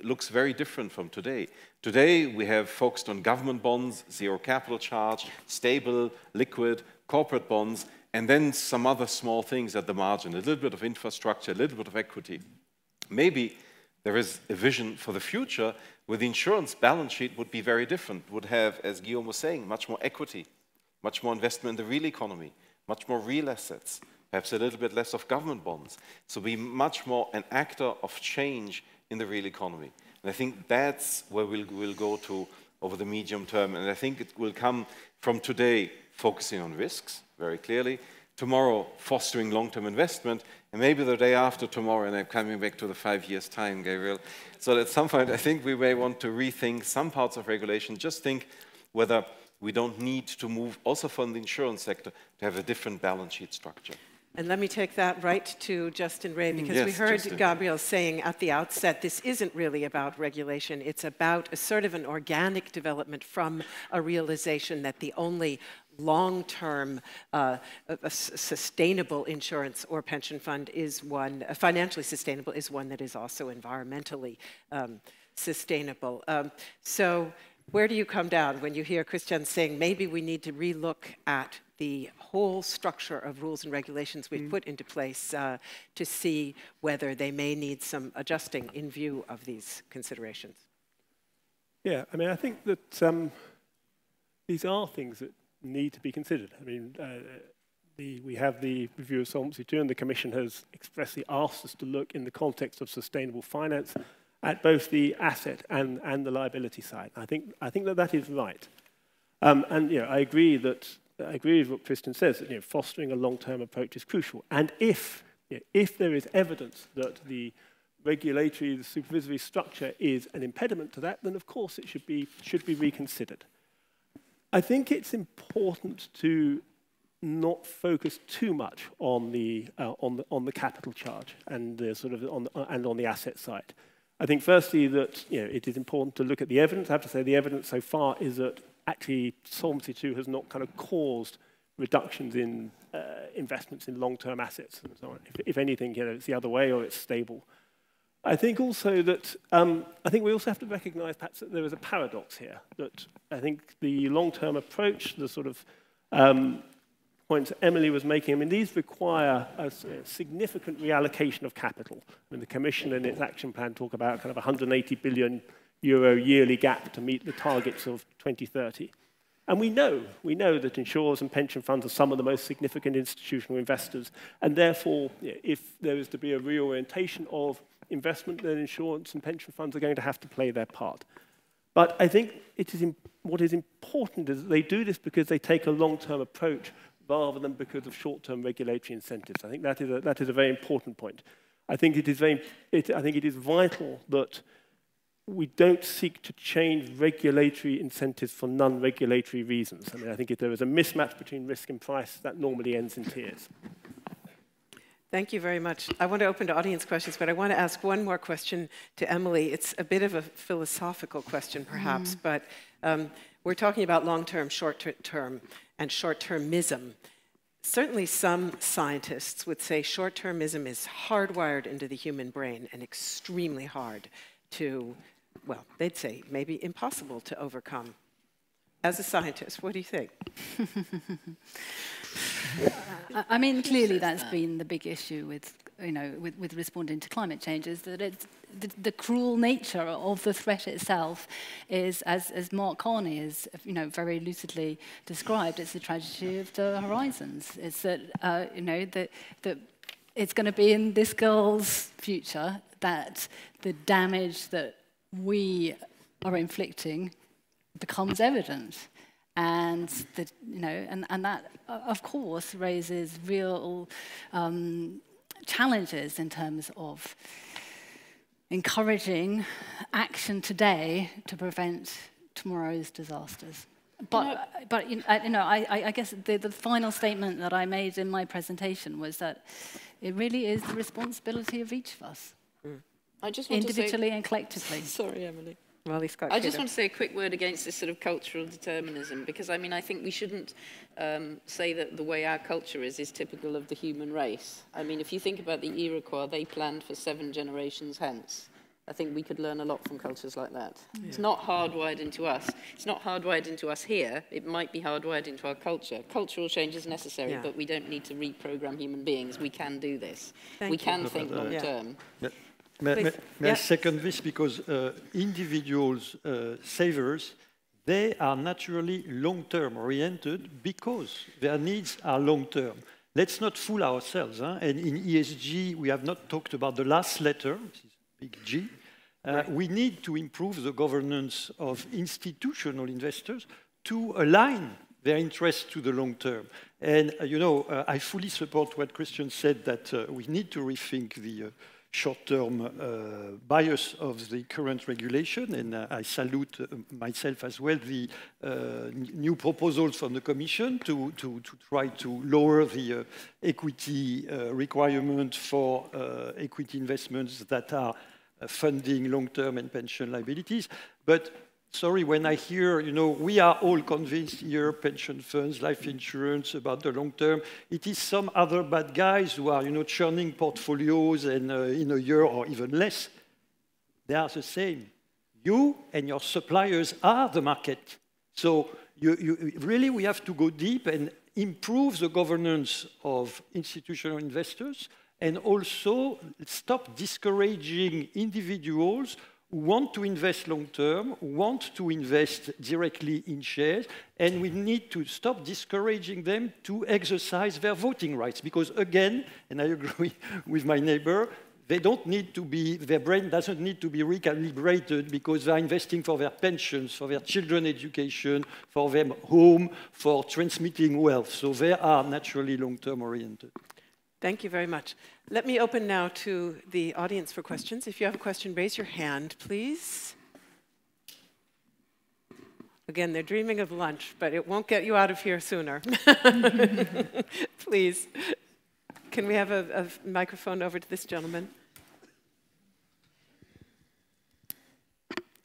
looks very different from today. Today, we have focused on government bonds, zero capital charge, stable, liquid, corporate bonds, and then some other small things at the margin, a little bit of infrastructure, a little bit of equity. Maybe there is a vision for the future where the insurance balance sheet would be very different, would have, as Guillaume was saying, much more equity, much more investment in the real economy, much more real assets, perhaps a little bit less of government bonds. So be much more an actor of change in the real economy. And I think that's where we'll go to over the medium term. And I think it will come from today focusing on risks, very clearly, tomorrow fostering long-term investment, and maybe the day after tomorrow, and I'm coming back to the 5 years' time, Gabriel. So at some point, I think we may want to rethink some parts of regulation, just think whether we don't need to move also from the insurance sector to have a different balance sheet structure. And let me take that right to Justin Ray, because yes, we heard Justin. Gabriel saying at the outset, this isn't really about regulation. It's about a sort of an organic development from a realization that the only long-term sustainable insurance or pension fund is one, financially sustainable is one that is also environmentally sustainable. So where do you come down when you hear Christian saying maybe we need to relook at the whole structure of rules and regulations we've put into place to see whether they may need some adjusting in view of these considerations? Yeah, I mean, I think that these are things that need to be considered. I mean, we have the review of Solvency II, and the Commission has expressly asked us to look in the context of sustainable finance at both the asset and the liability side. I think that is right. And I agree with what Tristan says, that fostering a long-term approach is crucial. And if there is evidence that the regulatory, the supervisory structure is an impediment to that, then of course it should be reconsidered. I think it's important to not focus too much on the capital charge and on the asset side. I think firstly that it is important to look at the evidence. I have to say the evidence so far is that actually Solvency II has not kind of caused reductions in investments in long-term assets and so on. If anything, it's the other way or it's stable. I think also that I think we also have to recognise perhaps that there is a paradox here. That I think the long-term approach, the sort of points Emily was making, I mean, these require a significant reallocation of capital. I mean, the Commission in its action plan talk about kind of 180 billion euro yearly gap to meet the targets of 2030. And we know that insurers and pension funds are some of the most significant institutional investors. And therefore, if there is to be a reorientation of investment, then insurance and pension funds are going to have to play their part. But I think what is important is that they do this because they take a long-term approach rather than because of short-term regulatory incentives. I think that is a very important point. I think it is vital that we don't seek to change regulatory incentives for non-regulatory reasons. I mean, I think if there is a mismatch between risk and price, that normally ends in tears. Thank you very much. I want to open to audience questions, but I want to ask one more question to Emily. It's a bit of a philosophical question, perhaps, but we're talking about long-term, short-term, and short-termism. Certainly some scientists would say short-termism is hardwired into the human brain and extremely hard to, well, they'd say maybe impossible to overcome. As a scientist, what do you think? I mean, clearly that's been the big issue with, with responding to climate change, is that it's the cruel nature of the threat itself is, as Mark Carney has, very lucidly described, it's the tragedy of the horizons. It's that, that it's going to be in this girl's future that the damage that we are inflicting becomes evident. And that, and that, of course, raises real challenges in terms of encouraging action today to prevent tomorrow's disasters. But I guess the final statement that I made in my presentation was that it really is the responsibility of each of us, individually and collectively. Sorry, Emily. Well, I just want to say a quick word against this sort of cultural determinism, because I mean, I think we shouldn't say that the way our culture is typical of the human race. I mean, if you think about the Iroquois, they planned for 7 generations hence. I think we could learn a lot from cultures like that. Yeah. It's not hardwired into us. It's not hardwired into us here. It might be hardwired into our culture. Cultural change is necessary, but we don't need to reprogram human beings. We can do this. We can think long term. Yeah. May I second this? Because individuals, savers, they are naturally long-term oriented because their needs are long-term. Let's not fool ourselves. Huh? And in ESG, we have not talked about the last letter, which is big G. We need to improve the governance of institutional investors to align their interests to the long term. And, I fully support what Christian said, that we need to rethink the short-term bias of the current regulation, and I salute myself as well the new proposals from the Commission to try to lower the equity requirement for equity investments that are funding long-term and pension liabilities. But sorry, when I hear, we are all convinced here, pension funds, life insurance, about the long term, it is some other bad guys who are, churning portfolios and in a year or even less, they are the same. You and your suppliers are the market. So you really, we have to go deep, and improve the governance of institutional investors, and also stop discouraging individuals who want to invest long-term, want to invest directly in shares, and we need to stop discouraging them to exercise their voting rights. Because again, and I agree with my neighbor, they don't need to be, their brain doesn't need to be recalibrated because they're investing for their pensions, for their children's education, for their home, for transmitting wealth. So they are naturally long-term oriented. Thank you very much. Let me open now to the audience for questions. If you have a question, raise your hand, please. Again, they're dreaming of lunch, but it won't get you out of here sooner. Please. Can we have a microphone over to this gentleman?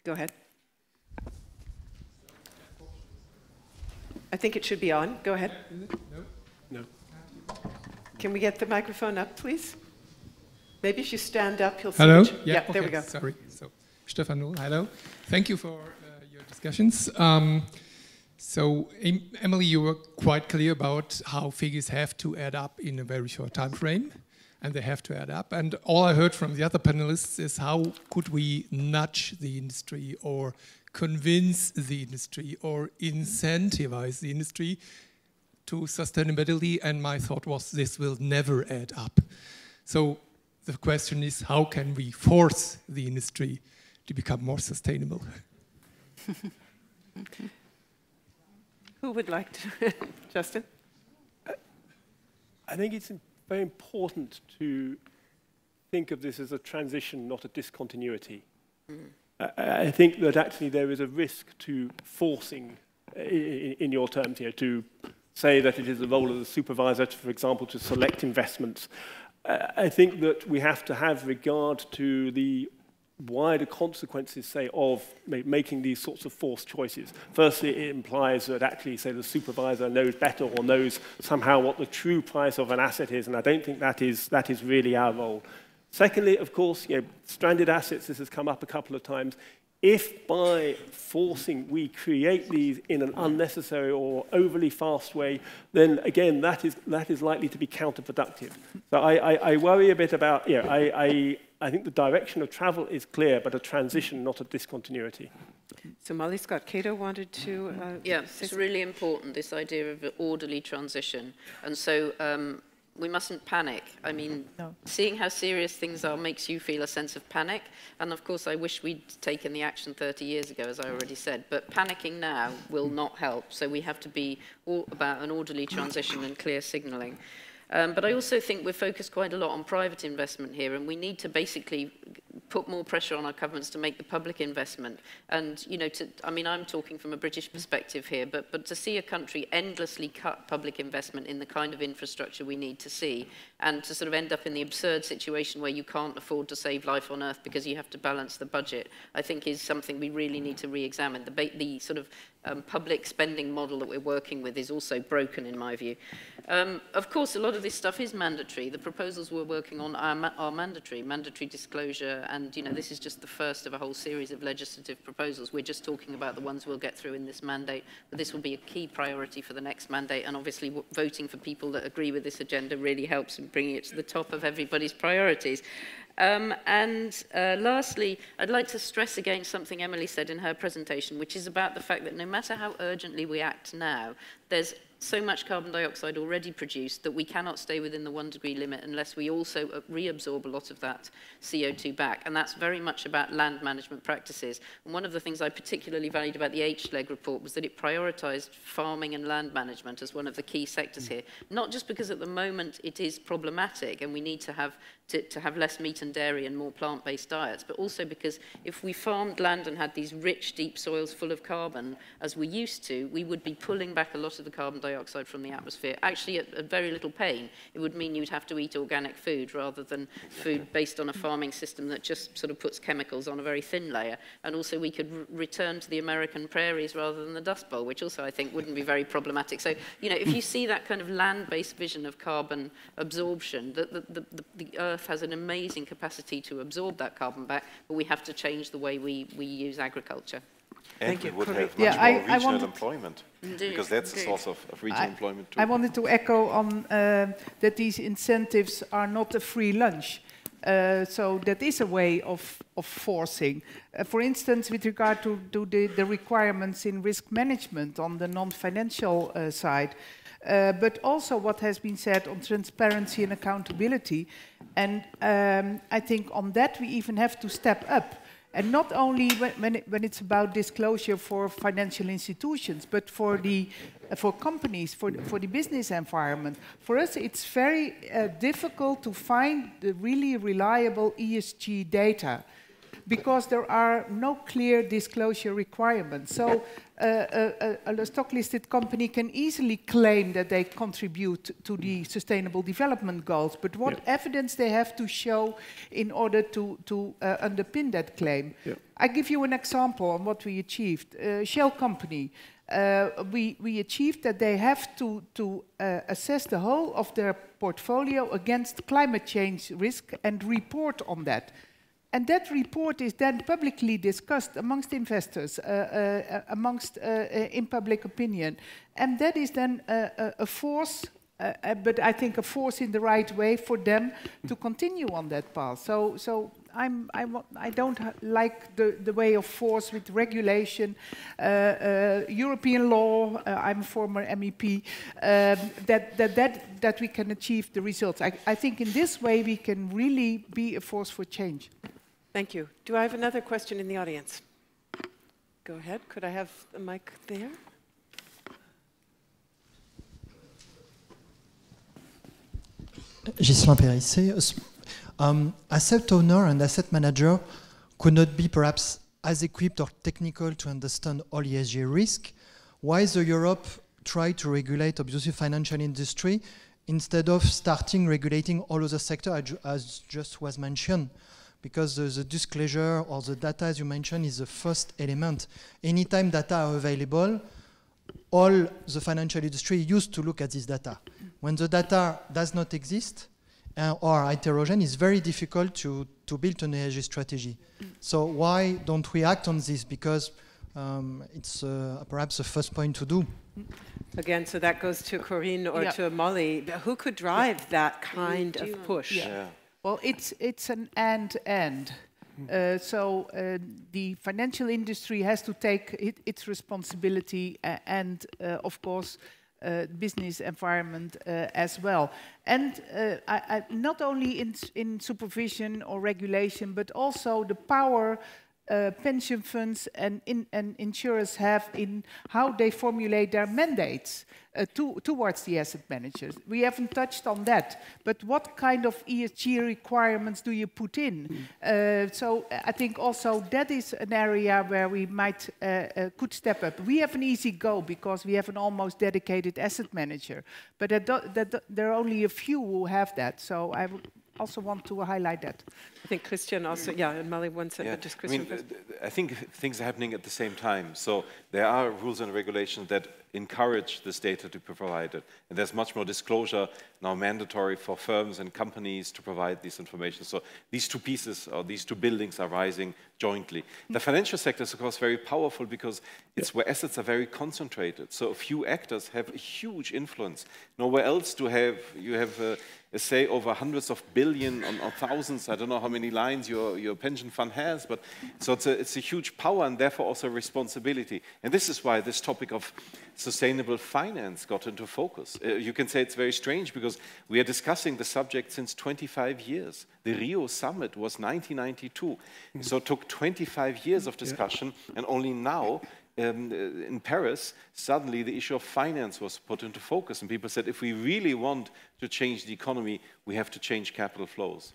Go ahead. I think it should be on. Go ahead. No. Can we get the microphone up, please? Maybe if you stand up, he'll see. Hello? Yeah, there we go. Sorry. So, Stefan Null, hello. Thank you for your discussions. So, Emily, you were quite clear about how figures have to add up in a very short time frame, and they have to add up. And all I heard from the other panelists is how could we nudge the industry or convince the industry or incentivize the industry to sustainability, and my thought was this will never add up. So the question is, how can we force the industry to become more sustainable? Who would like to? Justin? I think it's very important to think of this as a transition, not a discontinuity. I think that actually there is a risk to forcing, in your terms here, to say that it is the role of the supervisor, for example, to select investments. I think that we have to have regard to the wider consequences, say, of making these sorts of forced choices. Firstly, it implies that actually, say, the supervisor knows better or knows somehow what the true price of an asset is, and I don't think that is really our role. Secondly, of course, stranded assets, this has come up a couple of times. If by forcing we create these in an unnecessary or overly fast way, then again, that is likely to be counterproductive. So I worry a bit about, I think the direction of travel is clear, but a transition, not a discontinuity. So Molly Scott Cato wanted to it's really important, this idea of an orderly transition. And so we mustn't panic. I mean, seeing how serious things are makes you feel a sense of panic. And of course, I wish we'd taken the action 30 years ago, as I already said. But panicking now will not help. So we have to be all about an orderly transition and clear signalling. But I also think we're focused quite a lot on private investment here, and we need to basically put more pressure on our governments to make the public investment. And, I mean, I'm talking from a British perspective here, but to see a country endlessly cut public investment in the kind of infrastructure we need to see, and to sort of end up in the absurd situation where you can't afford to save life on Earth because you have to balance the budget, I think is something we really need to re-examine. The sort of public spending model that we're working with is also broken, in my view. Of course, a lot of this stuff is mandatory. The proposals we're working on are mandatory disclosure, and this is just the first of a whole series of legislative proposals. We're just talking about the ones we'll get through in this mandate, but this will be a key priority for the next mandate, and obviously voting for people that agree with this agenda really helps in bringing it to the top of everybody's priorities. Lastly, I'd like to stress again something Emily said in her presentation, which is about the fact that no matter how urgently we act now, there's so much carbon dioxide already produced that we cannot stay within the 1 degree limit unless we also reabsorb a lot of that CO2 back. And that's very much about land management practices. And one of the things I particularly valued about the H-Leg report was that it prioritized farming and land management as one of the key sectors here. Not just because at the moment it is problematic and we need to have less meat and dairy and more plant-based diets, but also because if we farmed land and had these rich, deep soils full of carbon, as we used to, we would be pulling back a lot of the carbon dioxide from the atmosphere, actually at very little pain. It would mean you'd have to eat organic food rather than food based on a farming system that just sort of puts chemicals on a very thin layer. And also we could return to the American prairies rather than the Dust Bowl, which also I think wouldn't be very problematic. So, if you see that kind of land-based vision of carbon absorption, the Earth has an amazing capacity to absorb that carbon back, but we have to change the way we use agriculture. And we would have much more regional employment, because that's a source of regional employment too. I wanted to echo on that these incentives are not a free lunch. So that is a way of forcing. For instance, with regard to the requirements in risk management on the non-financial side, but also what has been said on transparency and accountability. And I think on that we even have to step up. And not only when it's about disclosure for financial institutions, but for companies, for the business environment. For us, it's very difficult to find the really reliable ESG data, because there are no clear disclosure requirements. So a stock-listed company can easily claim that they contribute to the Sustainable Development Goals, but what evidence they have to show in order to underpin that claim? I give you an example on what we achieved. Shell company, we achieved that they have to assess the whole of their portfolio against climate change risk and report on that. And that report is then publicly discussed amongst investors, in public opinion. And that is then a force, but I think a force in the right way for them to continue on that path. So I don't like the way of force with regulation, European law. I'm a former MEP. That we can achieve the results. I think in this way we can really be a force for change. Thank you. Do I have another question in the audience? Go ahead. Could I have the mic there? Ghislain Périssé. Asset owner and asset manager could not be perhaps as equipped or technical to understand all ESG risk. Why the Europe try to regulate obviously financial industry instead of starting regulating all other sectors, as just was mentioned? Because the disclosure or the data, as you mentioned, is the first element. Anytime data are available, all the financial industry used to look at this data. When the data does not exist or heterogeneous, it's very difficult to build an ESG strategy. So why don't we act on this? Because it's perhaps the first point to do. Again, so that goes to Corinne or to Molly. Who could drive that kind of push? Well, it's an and. So the financial industry has to take its responsibility and, of course, business environment as well. And not only in supervision or regulation, but also the power pension funds and insurers have in how they formulate their mandates towards the asset managers. We haven't touched on that, but what kind of ESG requirements do you put in? So I think also that is an area where we might could step up. We have an easy go because we have an almost dedicated asset manager, but there are only a few who have that. So I would also want to highlight that. I think Christian also, and Molly one second, just Christian first. I think things are happening at the same time. So there are rules and regulations that encourage this data to be provided. And there's much more disclosure now mandatory for firms and companies to provide this information. So these two pieces, or these two buildings, are rising jointly. The financial sector is, of course, very powerful because it's where assets are very concentrated. So a few actors have a huge influence. Nowhere else do you have a say over hundreds of billion or thousands. I don't know how many lines your pension fund has, but so it's a huge power and therefore also responsibility. And this is why this topic of sustainable finance got into focus. You can say it's very strange because we are discussing the subject since 25 years. The Rio summit was 1992, so it took 25 years of discussion, and only now in Paris, suddenly the issue of finance was put into focus, and people said, if we really want to change the economy, we have to change capital flows.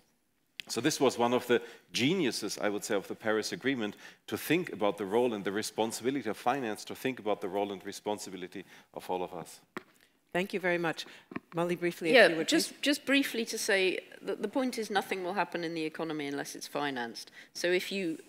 So this was one of the geniuses, I would say, of the Paris Agreement, to think about the role and the responsibility of finance, to think about the role and responsibility of all of us. Thank you very much. Molly, briefly, if you would just briefly to say that the point is nothing will happen in the economy unless it's financed. So if you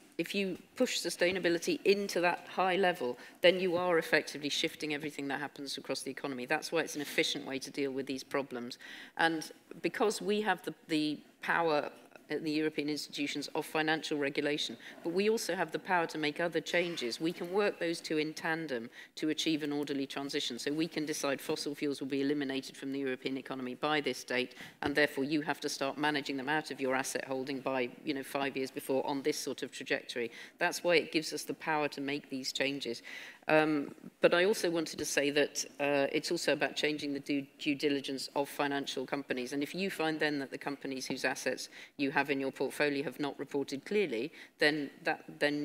push sustainability into that high level, then you are effectively shifting everything that happens across the economy. That's why it's an efficient way to deal with these problems. And because we have the power at the European institutions of financial regulation. But we also have the power to make other changes. We can work those two in tandem to achieve an orderly transition. So we can decide fossil fuels will be eliminated from the European economy by this date, and therefore you have to start managing them out of your asset holding by 5 years before on this sort of trajectory. That's why it gives us the power to make these changes. But I also wanted to say that it's also about changing the due diligence of financial companies. And if you find then that the companies whose assets you have in your portfolio have not reported clearly, then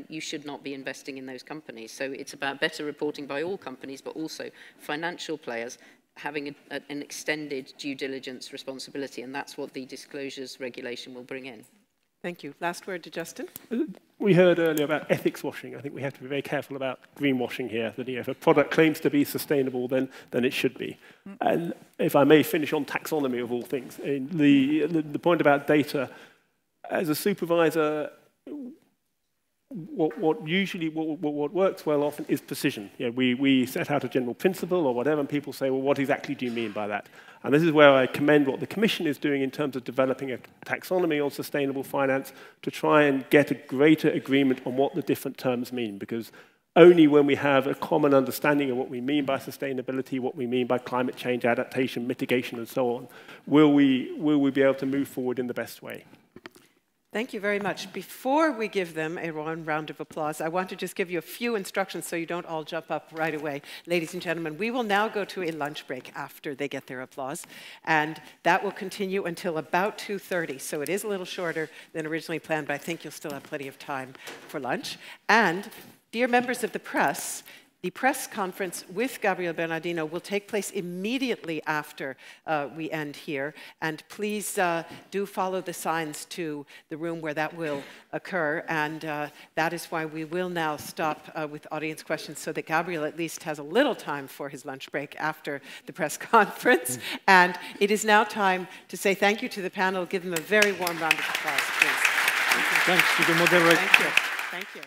you should not be investing in those companies. So it's about better reporting by all companies, but also financial players having an extended due diligence responsibility. And that's what the disclosures regulation will bring in. Thank you. Last word to Justin. We heard earlier about ethics washing. I think we have to be very careful about greenwashing here, that if a product claims to be sustainable, then it should be. And if I may finish on taxonomy of all things, the point about data, as a supervisor, what works well often is precision. We set out a general principle or whatever, and people say, well, what exactly do you mean by that? And this is where I commend what the Commission is doing in terms of developing a taxonomy on sustainable finance to try and get a greater agreement on what the different terms mean, because only when we have a common understanding of what we mean by sustainability, what we mean by climate change, adaptation, mitigation, and so on, will we be able to move forward in the best way. Thank you very much. Before we give them a round of applause, I want to just give you a few instructions so you don't all jump up right away. Ladies and gentlemen, we will now go to a lunch break after they get their applause, and that will continue until about 2:30. So it is a little shorter than originally planned, but I think you'll still have plenty of time for lunch. And dear members of the press, the press conference with Gabriel Bernardino will take place immediately after we end here. And please do follow the signs to the room where that will occur. And that is why we will now stop with audience questions so that Gabriel at least has a little time for his lunch break after the press conference. And it is now time to say thank you to the panel. Give them a very warm round of applause, please. Thanks to the moderator. Thank you. Thank you.